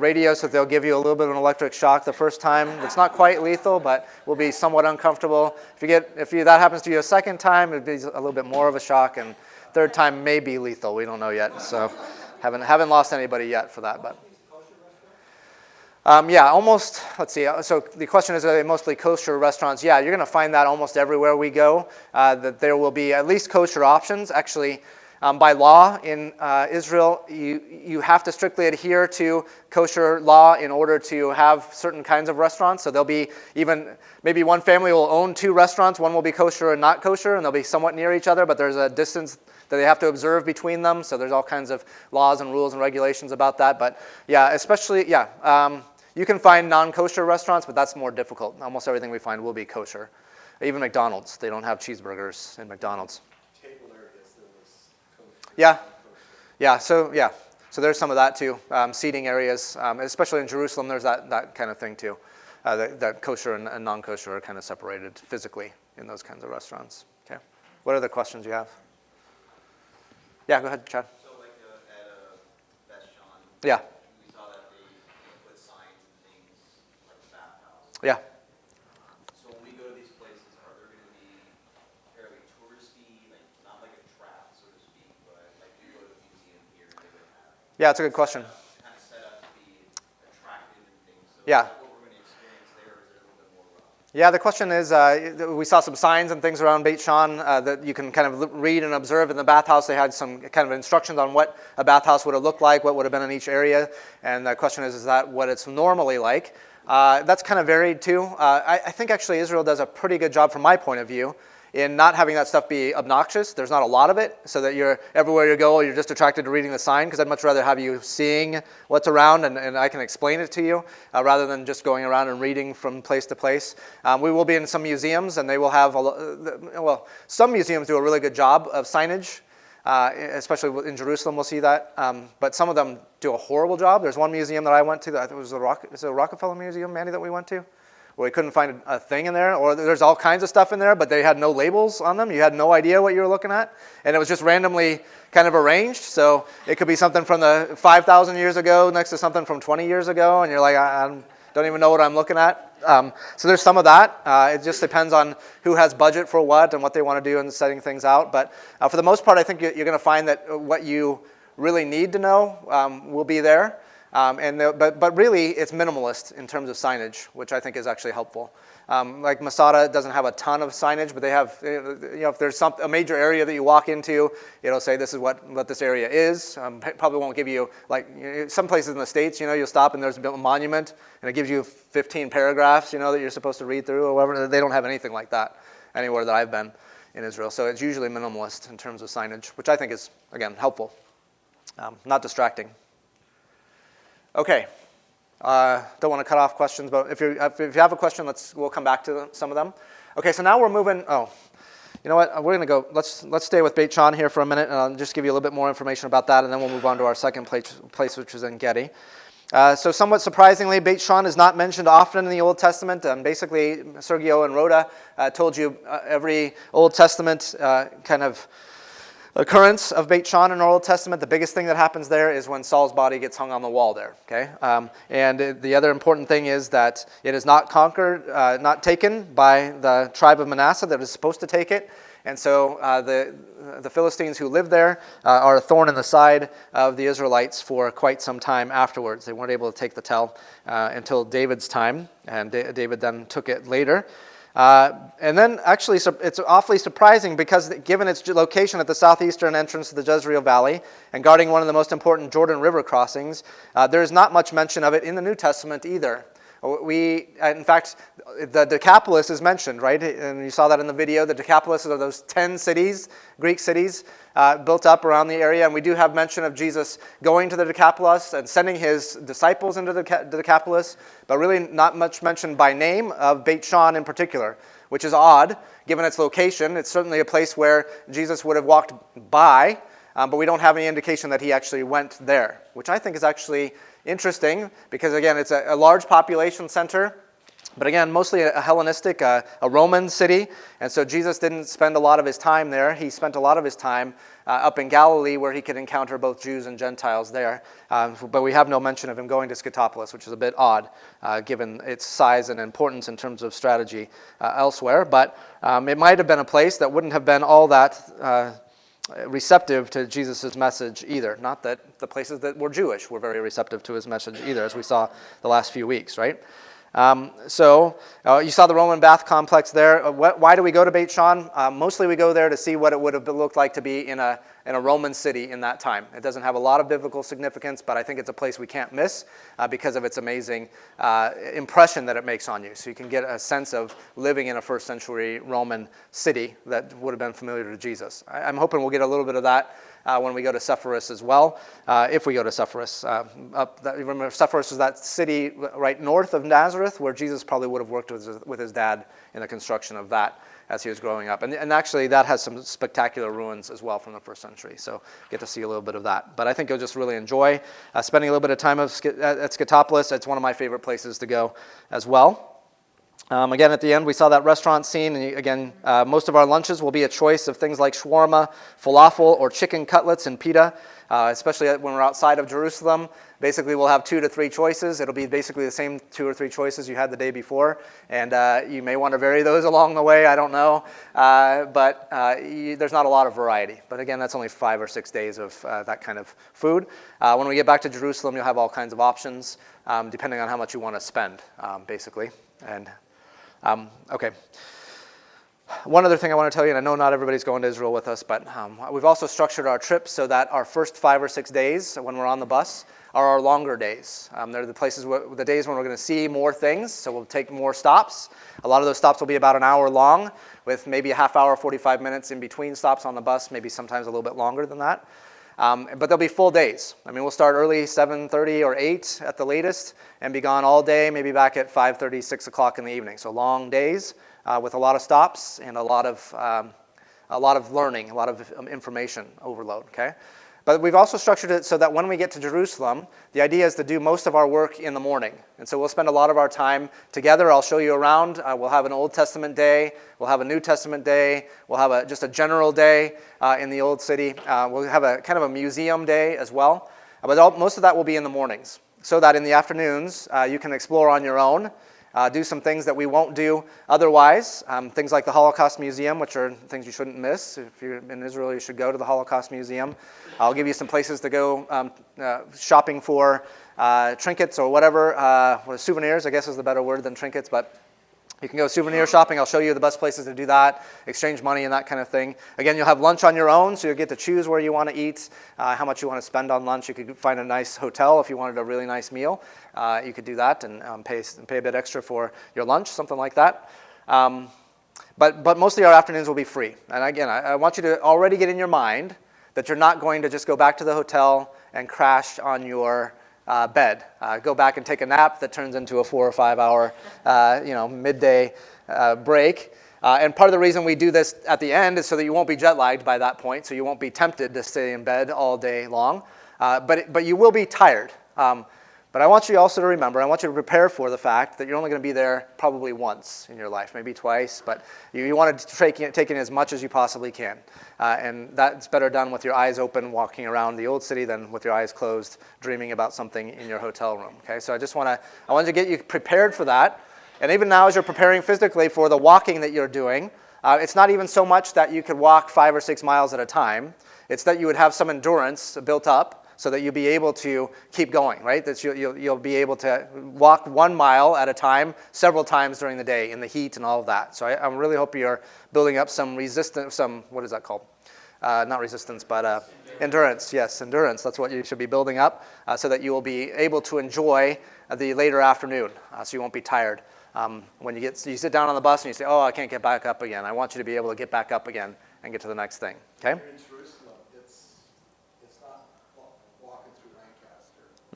[SPEAKER 1] radio so they'll give you a little bit of an electric shock the first time. It's not quite lethal, but will be somewhat uncomfortable. If that happens to you a second time, it'd be a little bit more of a shock, and third time may be lethal. We don't know yet, so haven't lost anybody yet for that. But almost. Let's see. So the question is, are they mostly kosher restaurants? Yeah, you're going to find that almost everywhere we go. That there will be at least kosher options. Actually. By law in Israel, you have to strictly adhere to kosher law in order to have certain kinds of restaurants. So there'll be maybe one family will own two restaurants. One will be kosher and not kosher, and they'll be somewhat near each other, but there's a distance that they have to observe between them. So there's all kinds of laws and rules and regulations about that. But you can find non-kosher restaurants, but that's more difficult. Almost everything we find will be kosher. Even McDonald's, they don't have cheeseburgers in McDonald's. So there's some of that too. Seating areas, especially in Jerusalem, there's that kind of thing too. That kosher and non-kosher are kind of separated physically in those kinds of restaurants. Okay. What other questions you have? Yeah, go ahead, Chad.
[SPEAKER 4] So like at Beth Shan,
[SPEAKER 1] Yeah.
[SPEAKER 4] we saw that they put signs and things like the bathhouse.
[SPEAKER 1] Yeah.
[SPEAKER 4] So when we go to these places, are there going to be fairly touristy, like not like a trap, so to speak, but like we go to a museum here, they would have
[SPEAKER 1] Yeah, it's a good question.
[SPEAKER 4] kind of set up to be attractive and things. So
[SPEAKER 1] Yeah.
[SPEAKER 4] is that what we're going to experience there, or is it a little bit more rough?
[SPEAKER 1] Yeah, the question is, we saw some signs and things around Beit Shan that you can kind of read and observe in the bathhouse. They had some kind of instructions on what a bathhouse would have looked like, what would have been in each area. And the question is that what it's normally like? That's kind of varied too. I think actually Israel does a pretty good job from my point of view in not having that stuff be obnoxious. There's not a lot of it, so that everywhere you go, you're just attracted to reading the sign, because I'd much rather have you seeing what's around and I can explain it to you, rather than just going around and reading from place to place. We will be in some museums, and they will have, some museums do a really good job of signage, especially in Jerusalem we'll see that, but some of them do a horrible job. There's one museum that I went to, is it a Rockefeller Museum, Mandy, that we went to? where we couldn't find a thing in there, or there's all kinds of stuff in there, but they had no labels on them. You had no idea what you were looking at, and it was just randomly kind of arranged. So it could be something from the 5,000 years ago next to something from 20 years ago, and you're like, I don't even know what I'm looking at. So there's some of that. It just depends on who has budget for what and what they want to do in setting things out. But for the most part, I think you're going to find that what you really need to know will be there. But really, it's minimalist in terms of signage, which I think is actually helpful. Like Masada doesn't have a ton of signage, but they have, if there's a major area that you walk into, it'll say this is what this area is. Probably won't give you, like some places in the States, you'll stop and there's a monument, and it gives you 15 paragraphs, that you're supposed to read through or whatever. They don't have anything like that anywhere that I've been in Israel. So it's usually minimalist in terms of signage, which I think is, again, helpful, not distracting. Okay. Don't want to cut off questions, but if you have a question, we'll come back to some of them. Okay, so now we're moving. Oh, you know what? We're going to go. Let's stay with Beit Shan here for a minute, and I'll just give you a little bit more information about that, and then we'll move on to our second place, which is En Gedi. So somewhat surprisingly, Beit Shan is not mentioned often in the Old Testament. Basically, Sergio and Rhoda told you every Old Testament kind of occurrence of Beit Shan in our Old Testament. The biggest thing that happens there is when Saul's body gets hung on the wall there. Okay, and the other important thing is that it is not conquered, not taken by the tribe of Manasseh that is supposed to take it. And so the Philistines who lived there are a thorn in the side of the Israelites for quite some time afterwards. They weren't able to take the tell until David's time, and David then took it later. And then actually it's awfully surprising because given its location at the southeastern entrance of the Jezreel Valley and guarding one of the most important Jordan River crossings, there is not much mention of it in the New Testament either. In fact, the Decapolis is mentioned, right? And you saw that in the video. The Decapolis are those 10 cities, Greek cities, built up around the area. And we do have mention of Jesus going to the Decapolis and sending his disciples into the Decapolis, but really not much mentioned by name of Beit Shan in particular, which is odd, given its location. It's certainly a place where Jesus would have walked by, but we don't have any indication that he actually went there, which I think is actually interesting because, again, it's a large population center, but again, mostly a Hellenistic, a Roman city, and so Jesus didn't spend a lot of his time there. He spent a lot of his time up in Galilee where he could encounter both Jews and Gentiles there, but we have no mention of him going to Scythopolis, which is a bit odd given its size and importance in terms of strategy elsewhere, but it might have been a place that wouldn't have been all that receptive to Jesus' message either. Not that the places that were Jewish were very receptive to his message either, as we saw the last few weeks, right? So you saw the Roman bath complex there. Why do we go to Beit Shan? Mostly we go there to see what it would have looked like to be in a Roman city in that time. It doesn't have a lot of biblical significance, but I think it's a place we can't miss because of its amazing impression that it makes on you. So you can get a sense of living in a first century Roman city that would have been familiar to Jesus. I'm hoping we'll get a little bit of that when we go to Sepphoris as well, if we go to Sepphoris. Remember, Sepphoris is that city right north of Nazareth where Jesus probably would have worked with his dad in the construction of that as he was growing up. And actually that has some spectacular ruins as well from the first century, so get to see a little bit of that. But I think you'll just really enjoy spending a little bit of time at Scythopolis. It's one of my favorite places to go as well. Again, at the end, we saw that restaurant scene. And again, most of our lunches will be a choice of things like shawarma, falafel, or chicken cutlets and pita, especially when we're outside of Jerusalem. Basically, we'll have 2 to 3 choices. It'll be basically the same 2 or 3 choices you had the day before. And you may want to vary those along the way. I don't know. But there's not a lot of variety. But again, that's only 5 or 6 days of that kind of food. When we get back to Jerusalem, you'll have all kinds of options, depending on how much you want to spend, basically. And okay. One other thing I want to tell you, and I know not everybody's going to Israel with us, but we've also structured our trips so that our first 5 or 6 days when we're on the bus are our longer days. They're the days when we're going to see more things, so we'll take more stops. A lot of those stops will be about an hour long, with maybe a half hour, 45 minutes in between stops on the bus, maybe sometimes a little bit longer than that. But they'll be full days. I mean, we'll start early, 7:30 or 8 at the latest, and be gone all day, maybe back at 5:30, 6 o'clock in the evening. So long days with a lot of stops and a lot of learning, a lot of information overload. Okay, But we've also structured it so that when we get to Jerusalem, the idea is to do most of our work in the morning. And so we'll spend a lot of our time together. I'll show you around. We'll have an Old Testament day. We'll have a New Testament day. We'll have just a general day in the Old City. We'll have a kind of a museum day as well. But most of that will be in the mornings, so that in the afternoons you can explore on your own. Do some things that we won't do otherwise. Things like the Holocaust Museum, which are things you shouldn't miss. If you're in Israel, you should go to the Holocaust Museum. I'll give you some places to go shopping for trinkets or whatever. Souvenirs, I guess is the better word than trinkets, but you can go souvenir shopping. I'll show you the best places to do that, exchange money and that kind of thing. Again, you'll have lunch on your own, so you'll get to choose where you want to eat, how much you want to spend on lunch. You could find a nice hotel if you wanted a really nice meal. You could do that and pay a bit extra for your lunch, something like that. But mostly our afternoons will be free. And again, I want you to already get in your mind that you're not going to just go back to the hotel and crash on your bed. Go back and take a nap that turns into a 4 or 5 hour midday break. And part of the reason we do this at the end is so that you won't be jet lagged by that point, so you won't be tempted to stay in bed all day long. But you will be tired. But I want you also to remember, I want you to prepare for the fact that you're only going to be there probably once in your life, maybe twice, but you want to take in as much as you possibly can. And that's better done with your eyes open, walking around the old city, than with your eyes closed, dreaming about something in your hotel room. Okay, so I want to get you prepared for that. And even now, as you're preparing physically for the walking that you're doing, it's not even so much that you could walk 5 or 6 miles at a time. It's that you would have some endurance built up, so that you'll be able to keep going, right? That you'll be able to walk 1 mile at a time several times during the day in the heat and all of that. So I really hope you're building up some resistance, what is that called? Not resistance, but endurance. Yes, endurance. That's what you should be building up so that you will be able to enjoy the later afternoon, so you won't be tired. When you sit down on the bus and you say, oh, I can't get back up again. I want you to be able to get back up again and get to the next thing, okay?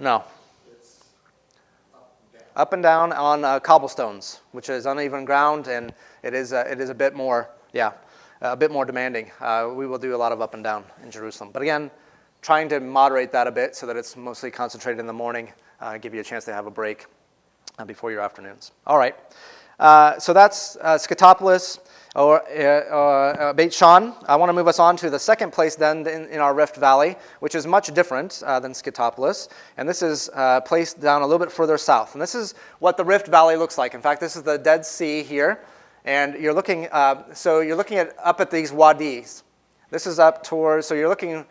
[SPEAKER 1] No.
[SPEAKER 3] It's
[SPEAKER 1] up and down on cobblestones, which is uneven ground, and it is a bit more, a bit more demanding. We will do a lot of up and down in Jerusalem. But again, trying to moderate that a bit so that it's mostly concentrated in the morning, give you a chance to have a break before your afternoons. All right. So that's Scytopolis or Beit Shan. I want to move us on to the second place then in our Rift Valley, which is much different than Scytopolis. And this is placed down a little bit further south. And this is what the Rift Valley looks like. In fact, this is the Dead Sea here. And you're looking, up at these wadis. This is up towards, so you're looking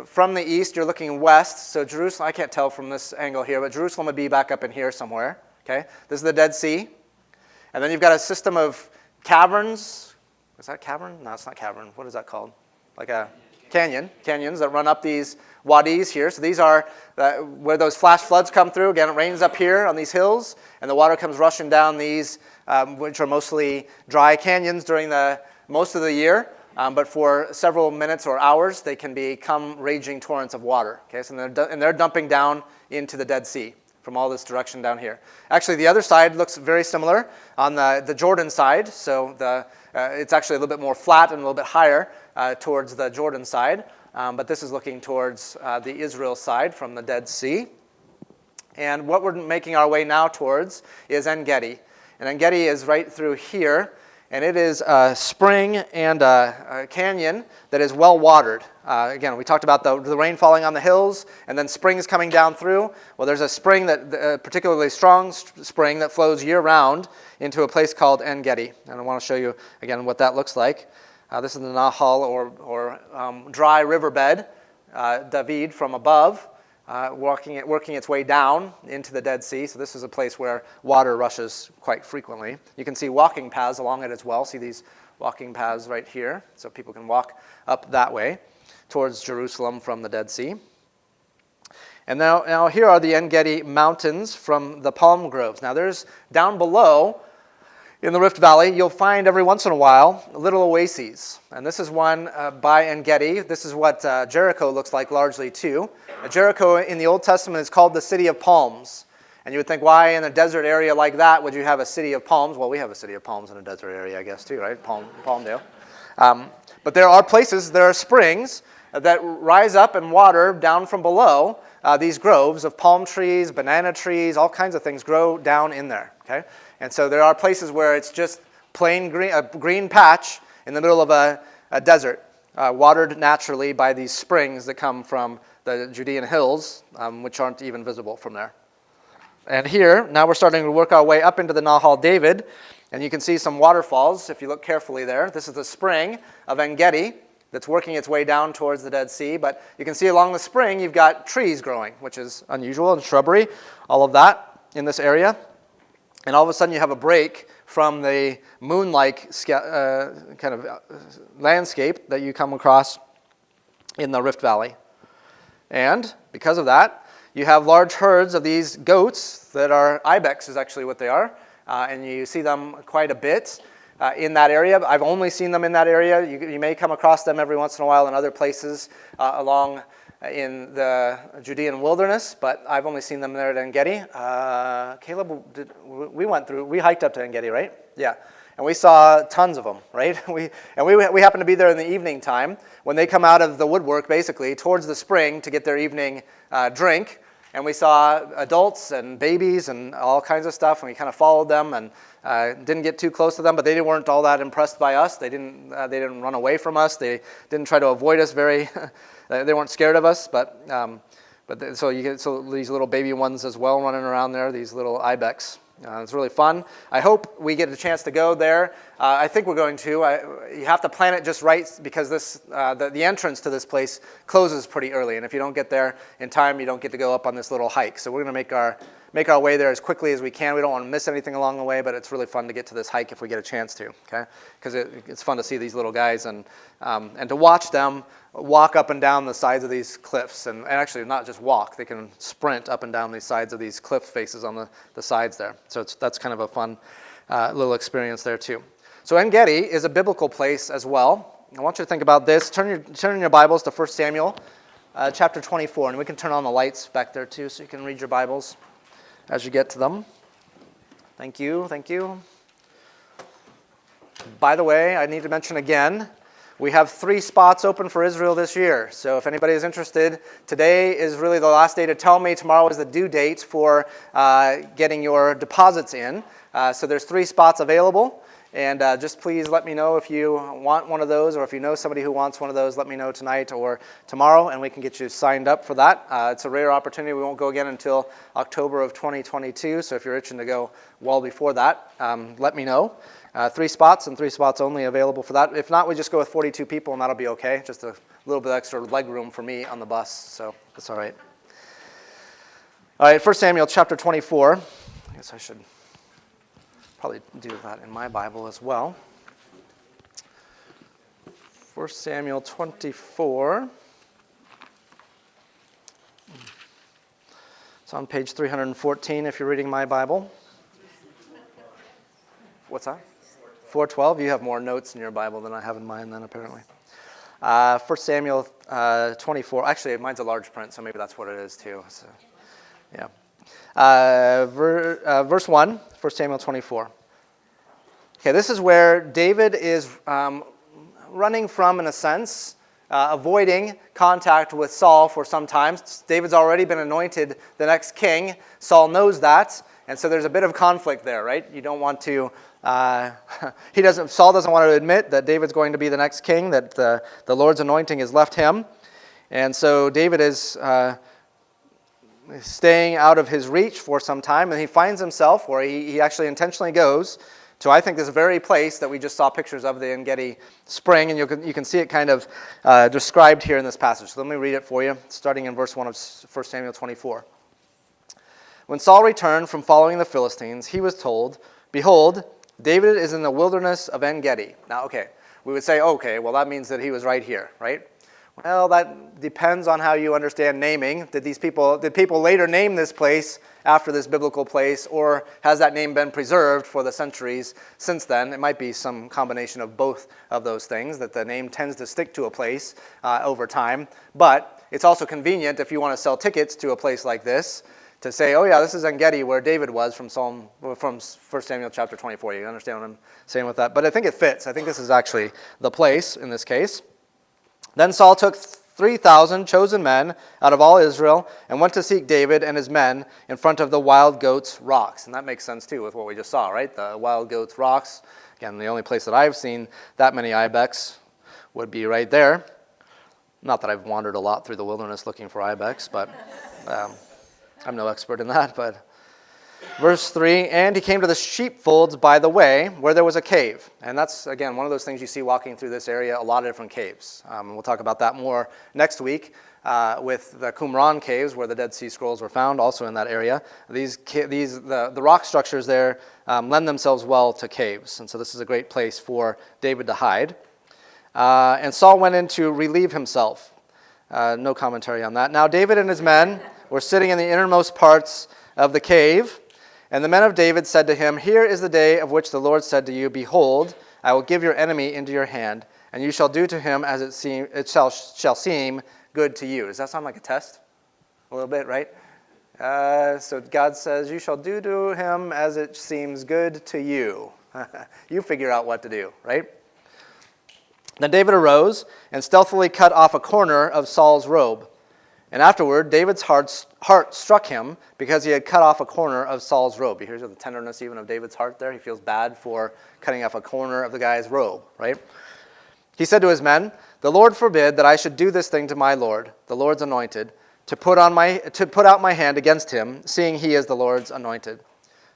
[SPEAKER 1] from the east, you're looking west. So Jerusalem, I can't tell from this angle here, but Jerusalem would be back up in here somewhere. Okay, this is the Dead Sea. And then you've got a system of caverns. Is that a cavern? No, it's not cavern. What is that called? Like a canyons that run up these wadis here. So these are where those flash floods come through. Again, it rains up here on these hills, and the water comes rushing down these, which are mostly dry canyons during most of the year. But for several minutes or hours, they can become raging torrents of water. Okay, so they're dumping down into the Dead Sea from all this direction down here. Actually, the other side looks very similar on the Jordan side. So it's actually a little bit more flat and a little bit higher towards the Jordan side. But this is looking towards the Israel side from the Dead Sea. And what we're making our way now towards is En-Gedi. And En-Gedi is right through here. And it is a spring and a canyon that is well watered. Again, we talked about the rain falling on the hills and then springs coming down through. Well, there's a spring, particularly strong spring, that flows year-round into a place called En-Gedi. And I want to show you, again, what that looks like. This is the Nahal, or dry riverbed, David, from above, working its way down into the Dead Sea. So this is a place where water rushes quite frequently. You can see walking paths along it as well. See these walking paths right here. So people can walk up that way towards Jerusalem from the Dead Sea. And now here are the En-Gedi mountains from the palm groves. Now there's down below in the Rift Valley, you'll find every once in a while little oases. And this is one by En-Gedi. This is what Jericho looks like largely too. Jericho in the Old Testament is called the City of Palms. And you would think, why in a desert area like that would you have a city of palms? Well, we have a city of palms in a desert area, I guess, too, right? Palmdale. But there are places, there are springs, that rise up and water down from below these groves of palm trees, banana trees, all kinds of things grow down in there. Okay? And so there are places where it's just plain green, a green patch in the middle of a desert, watered naturally by these springs that come from the Judean hills, which aren't even visible from there. And here, now we're starting to work our way up into the Nahal David, and you can see some waterfalls if you look carefully there. This is the spring of En-Gedi that's working its way down towards the Dead Sea, but you can see along the spring you've got trees growing, which is unusual, and shrubbery, all of that in this area. And all of a sudden you have a break from the moon-like kind of landscape that you come across in the Rift Valley. And because of that, you have large herds of these goats that are, ibex is actually what they are, and you see them quite a bit in that area. I've only seen them in that area. You may come across them every once in a while in other places along in the Judean wilderness, but I've only seen them there at En-Gedi. Caleb, we hiked up to En-Gedi, right? Yeah. And we saw tons of them, right? We happened to be there in the evening time when they come out of the woodwork, basically, towards the spring to get their evening drink. And we saw adults and babies and all kinds of stuff, and we kind of followed them and didn't get too close to them, but they weren't all that impressed by us. They didn't run away from us. They didn't try to avoid us very. They weren't scared of us, so you get these little baby ones as well running around there, these little ibex. It's really fun. I hope we get a chance to go there. I think we're going to. You have to plan it just right because the entrance to this place closes pretty early, and if you don't get there in time, you don't get to go up on this little hike. So we're going to make our way there as quickly as we can. We don't want to miss anything along the way, but it's really fun to get to this hike if we get a chance to. Okay, because it's fun to see these little guys and to watch them walk up and down the sides of these cliffs, and actually not just walk, they can sprint up and down these sides of these cliff faces on the sides there. So that's kind of a fun little experience there too. So En-Gedi is a biblical place as well. I want you to think about this. Turn your Bibles to 1 Samuel chapter 24, and we can turn on the lights back there too so you can read your Bibles as you get to them. Thank you. By the way, I need to mention again, we have 3 spots open for Israel this year. So if anybody is interested, today is really the last day to tell me. Tomorrow is the due date for getting your deposits in. So there's 3 spots available. And just please let me know if you want one of those, or if you know somebody who wants one of those, let me know tonight or tomorrow, and we can get you signed up for that. It's a rare opportunity. We won't go again until October of 2022. So if you're itching to go well before that, let me know. 3 spots and 3 spots only available for that. If not, we just go with 42 people, and that'll be okay. Just a little bit extra leg room for me on the bus, so that's all right. All right, 1 Samuel chapter 24. I guess I should probably do that in my Bible as well. 1 Samuel 24. It's on page 314 if you're reading my Bible. What's that? 412. You have more notes in your Bible than I have in mine then, apparently. 1 Samuel 24. Actually, mine's a large print, so maybe that's what it is too. So, yeah. Verse 1, 1 Samuel 24. Okay, this is where David is running from, in a sense, avoiding contact with Saul for some time. David's already been anointed the next king. Saul knows that, and so there's a bit of conflict there, right? You don't want to. Saul doesn't want to admit that David's going to be the next king, that the Lord's anointing has left him, and so David is staying out of his reach for some time, and he finds himself, or he actually intentionally goes to, I think, this very place that we just saw pictures of, the En-Gedi spring, and you can see it kind of described here in this passage. So let me read it for you, starting in verse 1 of 1 Samuel 24. When Saul returned from following the Philistines, he was told, "Behold, David is in the wilderness of En-Gedi." Now, okay, we would say, okay, well, that means that he was right here, right? Well, that depends on how you understand naming. Did people later name this place after this biblical place, or has that name been preserved for the centuries since then? It might be some combination of both of those things, that the name tends to stick to a place over time. But it's also convenient if you want to sell tickets to a place like this to say, oh yeah, this is En-Gedi where David was from 1 Samuel chapter 24. You understand what I'm saying with that? But I think it fits. I think this is actually the place in this case. Then Saul took 3,000 chosen men out of all Israel and went to seek David and his men in front of the wild goats' rocks. And that makes sense, too, with what we just saw, right? The wild goats' rocks. Again, the only place that I've seen that many ibex would be right there. Not that I've wandered a lot through the wilderness looking for ibex, but I'm no expert in that. But verse 3, and he came to the sheepfolds by the way where there was a cave. And that's, again, one of those things you see walking through this area, a lot of different caves. We'll talk about that more next week with the Qumran caves where the Dead Sea Scrolls were found, also in that area. The rock structures there lend themselves well to caves. And so this is a great place for David to hide. And Saul went in to relieve himself. No commentary on that. Now David and his men were sitting in the innermost parts of the cave. And the men of David said to him, here is the day of which the Lord said to you, behold, I will give your enemy into your hand, and you shall do to him as it shall seem good to you. Does that sound like a test? A little bit, right? So God says, you shall do to him as it seems good to you. You figure out what to do, right? Then David arose and stealthily cut off a corner of Saul's robe. And afterward, David's heart struck him because he had cut off a corner of Saul's robe. You hear the tenderness even of David's heart there? He feels bad for cutting off a corner of the guy's robe, right? He said to his men, the Lord forbid that I should do this thing to my Lord, the Lord's anointed, to put out my hand against him, seeing he is the Lord's anointed.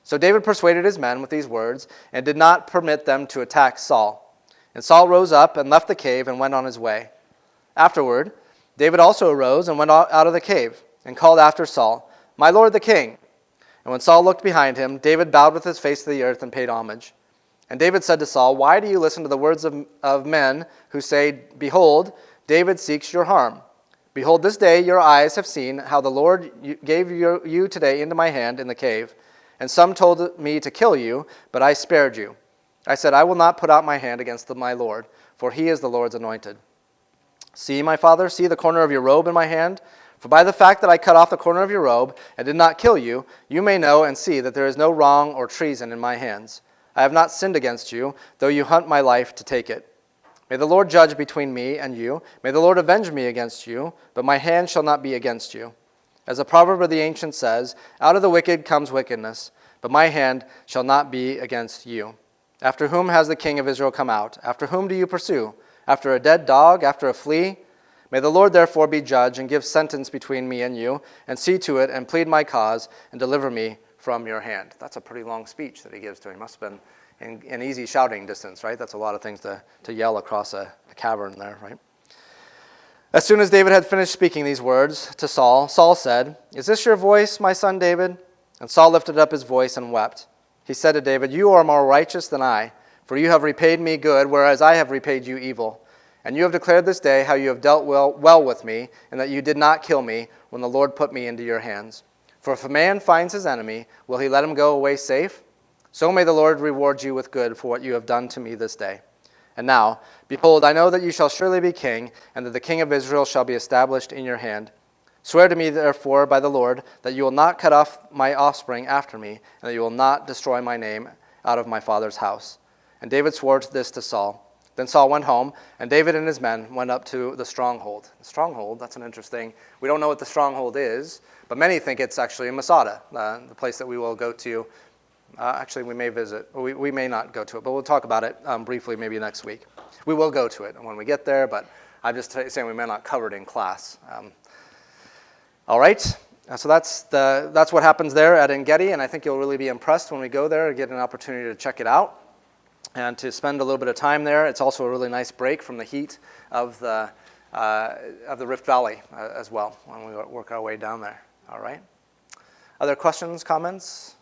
[SPEAKER 1] So David persuaded his men with these words and did not permit them to attack Saul. And Saul rose up and left the cave and went on his way. Afterward, David also arose and went out of the cave and called after Saul, my lord the king. And when Saul looked behind him, David bowed with his face to the earth and paid homage. And David said to Saul, why do you listen to the words of men who say, behold, David seeks your harm? Behold, this day your eyes have seen how the Lord gave you today into my hand in the cave. And some told me to kill you, but I spared you. I said, I will not put out my hand against my Lord, for he is the Lord's anointed. See, my father, see the corner of your robe in my hand? For by the fact that I cut off the corner of your robe and did not kill you, you may know and see that there is no wrong or treason in my hands. I have not sinned against you, though you hunt my life to take it. May the Lord judge between me and you. May the Lord avenge me against you, but my hand shall not be against you. As the proverb of the ancient says, out of the wicked comes wickedness, but my hand shall not be against you. After whom has the king of Israel come out? After whom do you pursue? After a dead dog? After a flea? May the Lord therefore be judge and give sentence between me and you, and see to it and plead my cause and deliver me from your hand. That's a pretty long speech that he gives to him. Must have been in easy shouting distance, right? That's a lot of things to yell across a cavern there, right? As soon as David had finished speaking these words to Saul, Saul said, is this your voice, my son David? And Saul lifted up his voice and wept. He said to David, you are more righteous than I, for you have repaid me good, whereas I have repaid you evil. And you have declared this day how you have dealt well with me, and that you did not kill me when the Lord put me into your hands. For if a man finds his enemy, will he let him go away safe? So may the Lord reward you with good for what you have done to me this day. And now, behold, I know that you shall surely be king, and that the king of Israel shall be established in your hand. Swear to me, therefore, by the Lord, that you will not cut off my offspring after me, and that you will not destroy my name out of my father's house. And David swore this to Saul. Then Saul went home, and David and his men went up to the stronghold. The stronghold, that's an interesting, we don't know what the stronghold is, but many think it's actually in Masada, the place that we will go to. Actually, we may visit, or we may not go to it, but we'll talk about it briefly maybe next week. We will go to it when we get there, but I'm just saying we may not cover it in class. All right, so that's what happens there at En-Gedi, and I think you'll really be impressed when we go there and get an opportunity to check it out and to spend a little bit of time there. It's also a really nice break from the heat of the Rift Valley as well when we work our way down there. All right. Other questions, comments?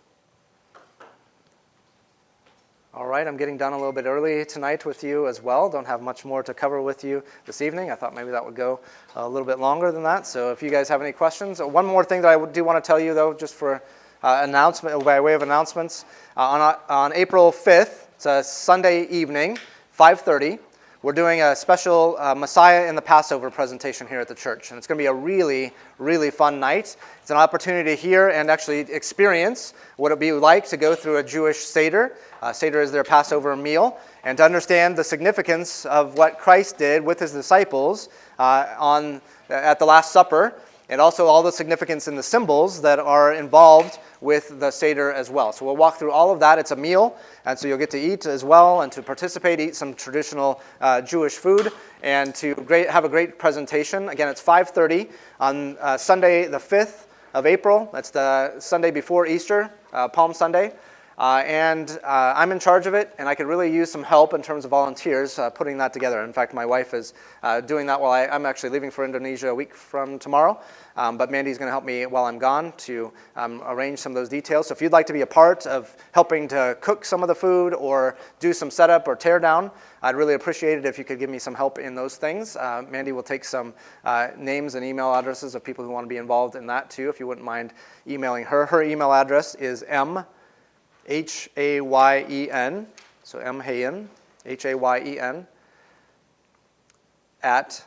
[SPEAKER 1] All right, I'm getting done a little bit early tonight with you as well. Don't have much more to cover with you this evening. I thought maybe that would go a little bit longer than that. So if you guys have any questions. One more thing that I do want to tell you, though, just for announcement, by way of announcements. On April 5th, it's a Sunday evening, 5:30, we're doing a special Messiah in the Passover presentation here at the church. And it's going to be a really, really fun night. It's an opportunity to hear and actually experience what it would be like to go through a Jewish Seder. Seder is their Passover meal. And to understand the significance of what Christ did with his disciples at the Last Supper, and also all the significance in the symbols that are involved with the Seder as well. So we'll walk through all of that. It's a meal, and so you'll get to eat as well and to participate, eat some traditional Jewish food, and to have a great presentation. Again, it's 5:30 on Sunday the 5th of April. That's the Sunday before Easter, Palm Sunday. And I'm in charge of it, and I could really use some help in terms of volunteers putting that together. In fact, my wife is doing that while I'm actually leaving for Indonesia a week from tomorrow. But Mandy's going to help me while I'm gone to arrange some of those details. So if you'd like to be a part of helping to cook some of the food or do some setup or tear down, I'd really appreciate it if you could give me some help in those things. Mandy will take some names and email addresses of people who want to be involved in that too, if you wouldn't mind emailing her. Her email address is Hayen, so Hayen, Hayen, at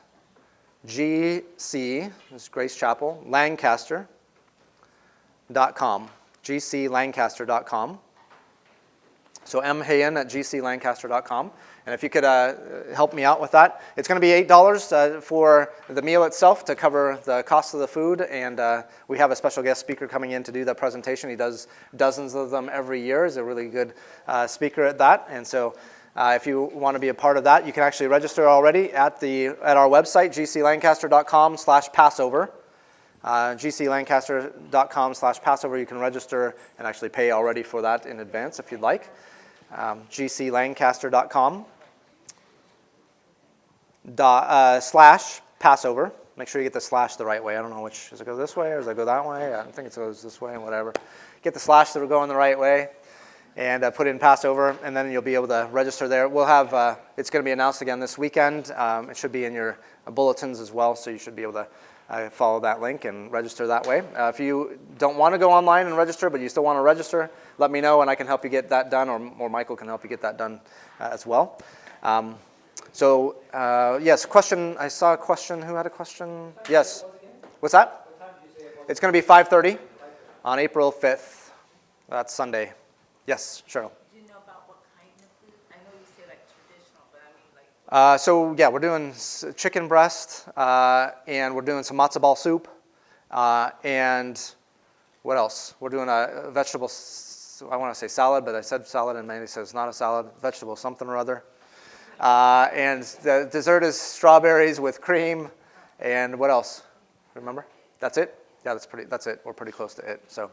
[SPEAKER 1] GC, this is Grace Chapel, Lancaster.com, GCLancaster.com. So Hayen at GCLancaster.com. And if you could help me out with that. It's going to be $8 for the meal itself to cover the cost of the food. And we have a special guest speaker coming in to do that presentation. He does dozens of them every year. He's a really good speaker at that. And so if you want to be a part of that, you can actually register already at our website, gclancaster.com/Passover. gclancaster.com/Passover. You can register and actually pay already for that in advance if you'd like. gclancaster.com /Passover. Make sure you get the slash the right way. I don't know which, does it go this way or does it go that way? I think it goes this way, whatever. Get the slash that will go in the right way and put in Passover, and then you'll be able to register there. We'll have, it's going to be announced again this weekend. It should be in your bulletins as well, so you should be able to follow that link and register that way. If you don't want to go online and register, but you still want to register, let me know and I can help you get that done, or Michael can help you get that done as well. Yes, question. I saw a question. Who had a question? Yes. What's that? It's going to be 5:30 on April 5th. That's Sunday. Yes, Cheryl.
[SPEAKER 2] Do you know about what kind of food? I know you say like traditional, but I mean like.
[SPEAKER 1] We're doing chicken breast, and we're doing some matzo ball soup, and what else? We're doing a vegetable, I want to say salad, but I said salad, and Mandy says not a salad, vegetable something or other. And the dessert is strawberries with cream, and what else? Remember? That's it? Yeah, that's it. We're pretty close to it. So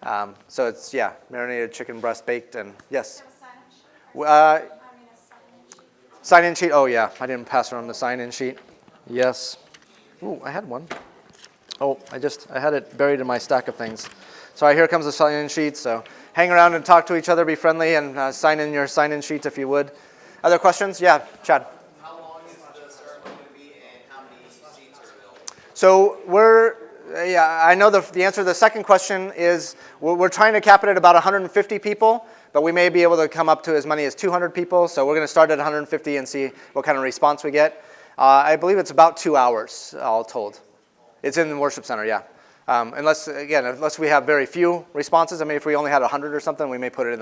[SPEAKER 1] it's, marinated chicken breast baked, and yes. Sign-in sheet? Oh, yeah. I didn't pass around the sign-in sheet. Yes. Ooh, I had one. Oh, I had it buried in my stack of things. Sorry, here comes the sign-in sheet. So hang around and talk to each other, be friendly, and sign in your sign-in sheet if you would. Other questions? Yeah, Chad.
[SPEAKER 4] How long is the ceremony going to be, and how many seats are available?
[SPEAKER 1] So I know the answer to the second question is we're trying to cap it at about 150 people, but we may be able to come up to as many as 200 people. So we're going to start at 150 and see what kind of response we get. I believe it's about 2 hours, all told. It's in the worship center, yeah. Unless we have very few responses. I mean, if we only had 100 or something, we may put it in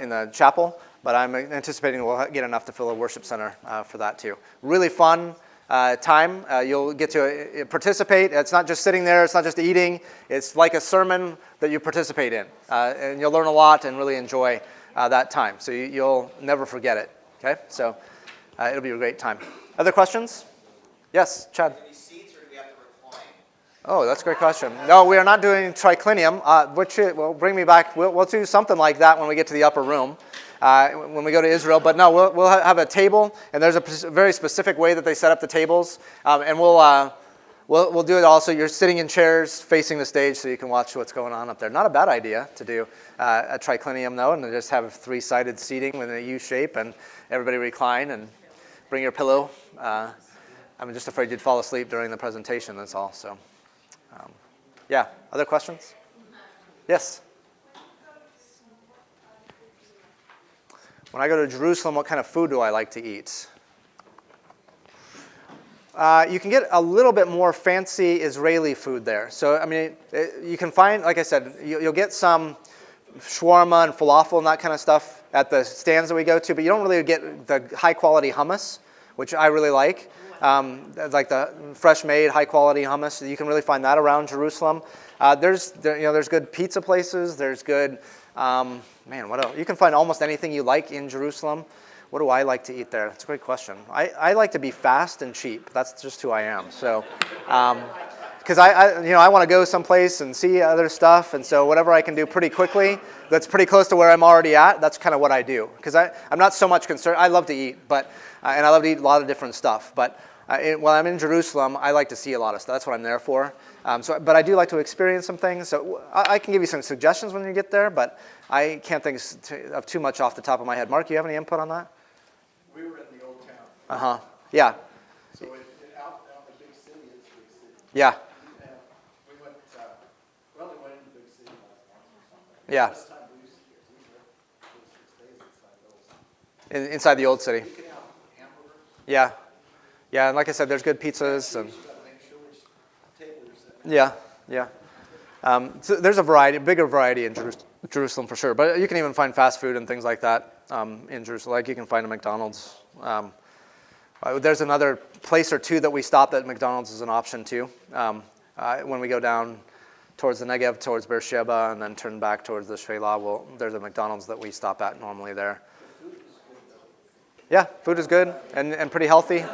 [SPEAKER 1] the chapel. But I'm anticipating we'll get enough to fill a worship center for that too. Really fun time. You'll get to participate. It's not just sitting there. It's not just eating. It's like a sermon that you participate in. And you'll learn a lot and really enjoy that time. So you'll never forget it. Okay? So it'll be a great time. Other questions? Yes, Chad.
[SPEAKER 4] Any seats, or do we have to recline?
[SPEAKER 1] Oh, that's a great question. No, we are not doing triclinium, which will bring me back. We'll do something like that when we get to the upper room. When we go to Israel. But no, we'll have a table, and there's a very specific way that they set up the tables, and we'll do it also. You're sitting in chairs facing the stage so you can watch what's going on up there. Not a bad idea to do a triclinium, though, and to just have 3-sided seating with a U shape, and everybody recline, and bring your pillow. I'm just afraid you'd fall asleep during the presentation, that's all. So, other questions? Yes? When I go to Jerusalem, what kind of food do I like to eat? You can get a little bit more fancy Israeli food there. So, I mean, you can find, like I said, you'll get some shawarma and falafel and that kind of stuff at the stands that we go to, but you don't really get the high-quality hummus, which I really like the fresh-made, high-quality hummus. You can really find that around Jerusalem. There's good pizza places. There's good, what else? You can find almost anything you like in Jerusalem. What do I like to eat there? That's a great question. I like to be fast and cheap. That's just who I am. So, because I want to go someplace and see other stuff, and so whatever I can do pretty quickly, that's pretty close to where I'm already at. That's kind of what I do. Because I'm not so much concerned. I love to eat, and I love to eat a lot of different stuff. But while I'm in Jerusalem, I like to see a lot of stuff. That's what I'm there for. But I do like to experience some things. So I can give you some suggestions when you get there, but I can't think of too much off the top of my head. Mark, you have any input on that?
[SPEAKER 3] We were in the old town.
[SPEAKER 1] Yeah.
[SPEAKER 3] So out in the big city, it's a big city.
[SPEAKER 1] Yeah.
[SPEAKER 3] And we went, we only went into the big city like once or something.
[SPEAKER 1] Yeah.
[SPEAKER 3] This time we used to get, we were 6 days inside the old city.
[SPEAKER 1] Inside the old city.
[SPEAKER 3] We could have hamburgers.
[SPEAKER 1] Yeah. Yeah, and like I said, there's good pizzas and.
[SPEAKER 3] You gotta make sure which table you're sitting at.
[SPEAKER 1] Yeah. So there's bigger variety in Jerusalem for sure. But you can even find fast food and things like that in Jerusalem. Like you can find a McDonald's. There's another place or two that we stop that McDonald's is an option too. When we go down towards the Negev, towards Beersheba, and then turn back towards the Sheilah, there's a McDonald's that we stop at normally there. Yeah, food is good and pretty healthy.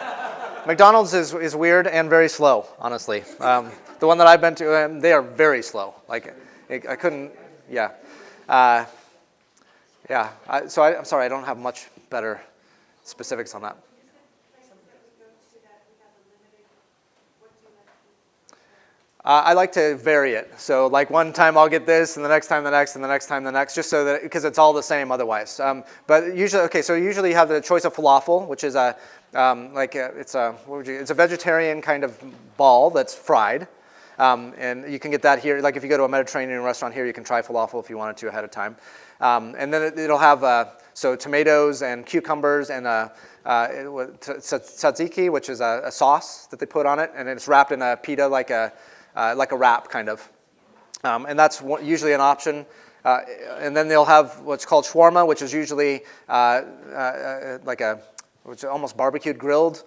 [SPEAKER 1] McDonald's is weird and very slow, honestly. The one that I've been to, they are very slow. Like, I couldn't, yeah. I'm sorry, I don't have much better specifics on that. I like to vary it. So like one time I'll get this, and the next time the next, and the next time the next, just so that, because it's all the same otherwise. But usually you have the choice of falafel, which is it's a vegetarian kind of ball that's fried. And you can get that here. Like if you go to a Mediterranean restaurant here, you can try falafel if you wanted to ahead of time. And then it'll have tomatoes and cucumbers and tzatziki, which is a sauce that they put on it, and it's wrapped in a pita like a wrap kind of. And that's usually an option. And then they'll have what's called shawarma, which is usually which is almost barbecued grilled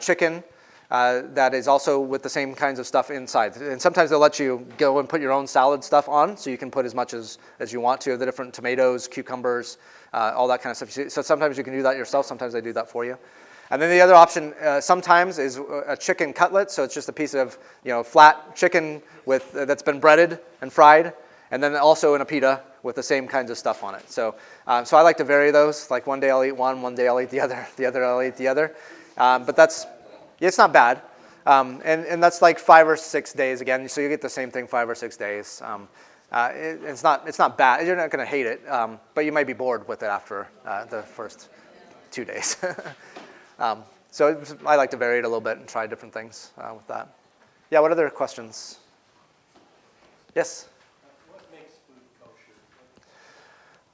[SPEAKER 1] chicken. That is also with the same kinds of stuff inside. And sometimes they'll let you go and put your own salad stuff on, so you can put as much as you want to, the different tomatoes, cucumbers, all that kind of stuff. So sometimes you can do that yourself, sometimes they do that for you. And then the other option sometimes is a chicken cutlet, so it's just a piece of flat chicken that's been breaded and fried, and then also in a pita with the same kinds of stuff on it. So I like to vary those. Like one day I'll eat one day I'll eat the other I'll eat the other. But it's not bad. And that's like 5 or 6 days again, so you get the same thing 5 or 6 days. It's not bad. You're not going to hate it, but you might be bored with it after the first 2 days. So I like to vary it a little bit and try different things with that. Yeah, what other questions? Yes?
[SPEAKER 3] What makes food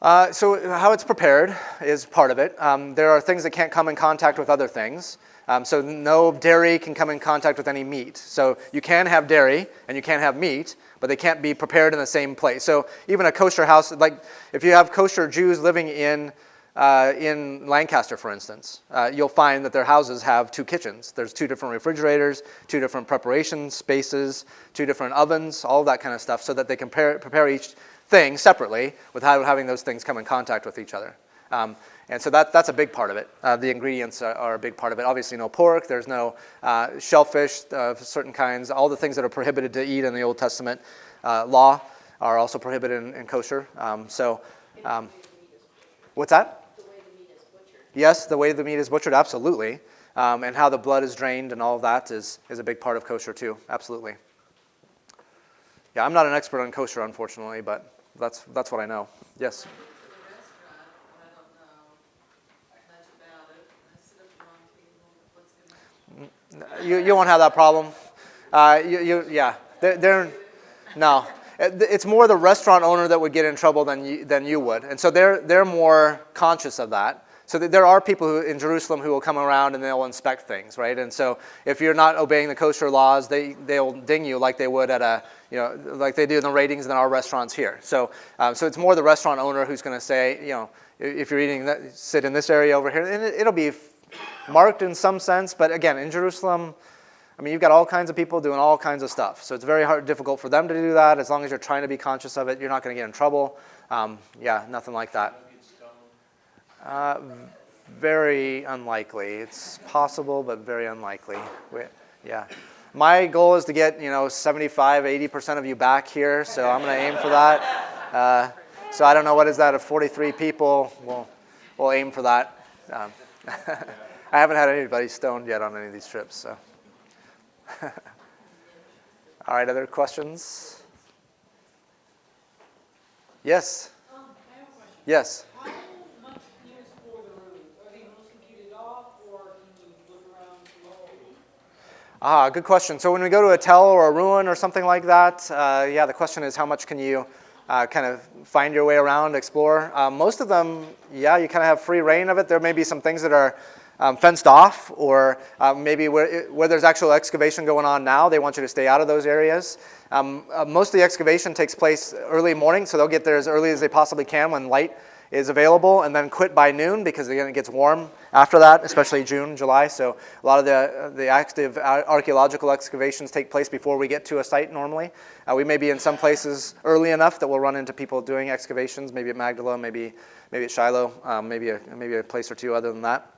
[SPEAKER 3] kosher?
[SPEAKER 1] So how it's prepared is part of it. There are things that can't come in contact with other things. So no dairy can come in contact with any meat. So you can have dairy and you can have meat, but they can't be prepared in the same place. So even a kosher house, like if you have kosher Jews living in Lancaster, for instance, you'll find that their houses have 2 kitchens. There's 2 different refrigerators, 2 different preparation spaces, 2 different ovens, all that kind of stuff, so that they can prepare each thing separately without having those things come in contact with each other. And so that's a big part of it. The ingredients are a big part of it. Obviously no pork, there's no shellfish of certain kinds. All the things that are prohibited to eat in the Old Testament law are also prohibited in kosher. What's that? Yes, the way the meat is butchered, absolutely. And how the blood is drained and all of that is a big part of kosher too, absolutely. Yeah, I'm not an expert on kosher, unfortunately, but that's what I know. Yes? You won't have that problem. No. It's more the restaurant owner that would get in trouble than you would, and so they're more conscious of that. So there are people in Jerusalem who will come around and they'll inspect things, right? And so if you're not obeying the kosher laws, they'll ding you like they would at like they do in the ratings in our restaurants here. So it's more the restaurant owner who's going to say, if you're eating, sit in this area over here, and it'll be marked in some sense. But again, in Jerusalem, I mean, you've got all kinds of people doing all kinds of stuff. So it's very difficult for them to do that. As long as you're trying to be conscious of it, you're not going to get in trouble. Nothing like that. Very unlikely. It's possible, but very unlikely. Yeah. My goal is to get 75, 80% of you back here, so I'm going to aim for that. So I don't know, what is that, of 43 people? We'll aim for that. I haven't had anybody stoned yet on any of these trips. So. All right, other questions? Yes?
[SPEAKER 9] I have a question.
[SPEAKER 1] Yes.
[SPEAKER 9] How much can you explore the ruins? Are they mostly gated off, or can you look around slowly?
[SPEAKER 1] Good question. So when we go to a tell or a ruin or something like that, the question is how much can you kind of find your way around, explore? Most of them, you kind of have free reign of it. There may be some things that are fenced off, or maybe where there's actual excavation going on now, they want you to stay out of those areas. Most of the excavation takes place early morning, so they'll get there as early as they possibly can when light is available, and then quit by noon, because again, it gets warm after that, especially June, July. So a lot of the active archaeological excavations take place before we get to a site normally. We may be in some places early enough that we'll run into people doing excavations, maybe at Magdala, maybe at Shiloh, maybe a place or two other than that.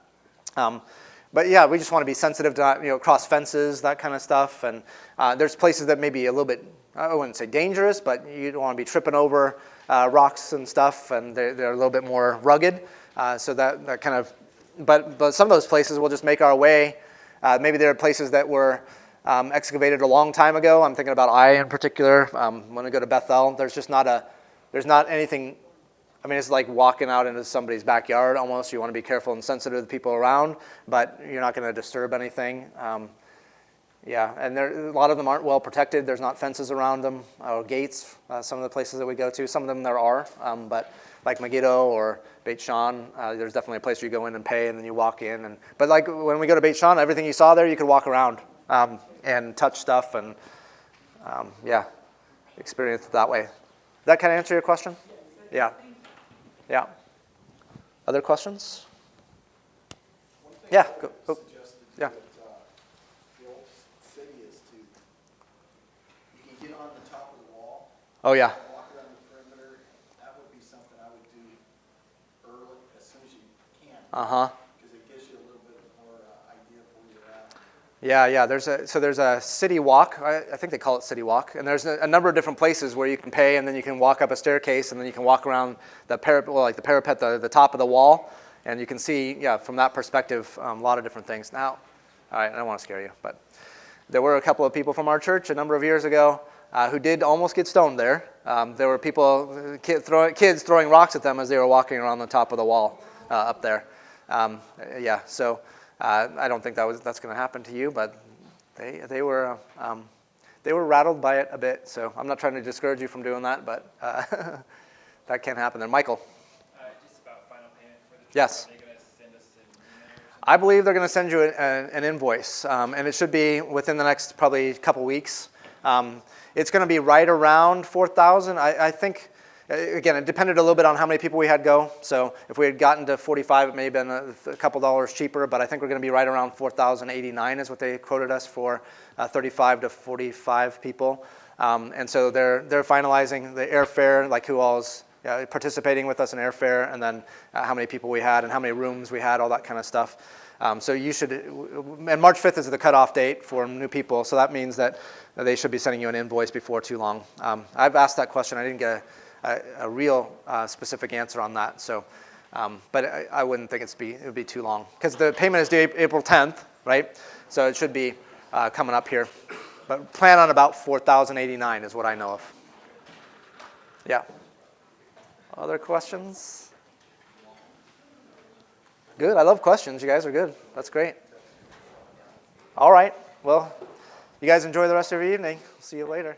[SPEAKER 1] But yeah, we just want to be sensitive to not, cross fences, that kind of stuff. And there's places that may be a little bit, I wouldn't say dangerous, but you don't want to be tripping over rocks and stuff, and they're a little bit more rugged. So that kind of, but some of those places we'll just make our way. Maybe there are places that were excavated a long time ago. I'm thinking about Ai in particular. When I go to Bethel, there's not anything. I mean, it's like walking out into somebody's backyard almost. You want to be careful and sensitive to the people around, but you're not going to disturb anything. And a lot of them aren't well protected. There's not fences around them or gates. Some of the places that we go to, some of them there are, but like Megiddo or Beit Shan, there's definitely a place where you go in and pay, and then you walk in. But like when we go to Beit Shan, everything you saw there, you could walk around and touch stuff and experience it that way. Does that kind of answer your question? Yeah. Yeah. Other questions? Yeah. Go. Yeah.
[SPEAKER 3] The old city is you can get on the top of the wall.
[SPEAKER 1] Oh yeah.
[SPEAKER 3] Walk around the perimeter. That would be something I would do early, as soon as you can. Because it gives you a little bit more idea of where you're at.
[SPEAKER 1] Yeah. There's a city walk. I think they call it city walk, and there's a number of different places where you can pay, and then you can walk up a staircase, and then you can walk around the parapet, the top of the wall, and you can see, from that perspective, a lot of different things. Now, all right, I don't want to scare you, but there were a couple of people from our church a number of years ago who did almost get stoned there. There were kids throwing rocks at them as they were walking around the top of the wall up there. So. I don't think that's going to happen to you, but they were rattled by it a bit. So I'm not trying to discourage you from doing that, but that can happen there. Michael.
[SPEAKER 10] Just about final payment for the trip.
[SPEAKER 1] Yes.
[SPEAKER 10] Are they going to send us an email or something?
[SPEAKER 1] I believe they're going to send you an invoice, and it should be within the next probably couple weeks. It's going to be right around $4,000. I think. Again, it depended a little bit on how many people we had go. So if we had gotten to 45, it may have been a couple dollars cheaper, but I think we're going to be right around $4,089 is what they quoted us for 35 to 45 people. And so they're finalizing the airfare, like who all is participating with us in airfare, and then how many people we had and how many rooms we had, all that kind of stuff. So you should, and March 5th is the cutoff date for new people, so that means that they should be sending you an invoice before too long. I've asked that question. I didn't get a real specific answer on that. So, but I wouldn't think it would be too long, because the payment is due April 10th, right? So it should be coming up here. But plan on about $4,089 is what I know of. Yeah. Other questions? Good. I love questions. You guys are good. That's great. All right. Well, you guys enjoy the rest of your evening. See you later.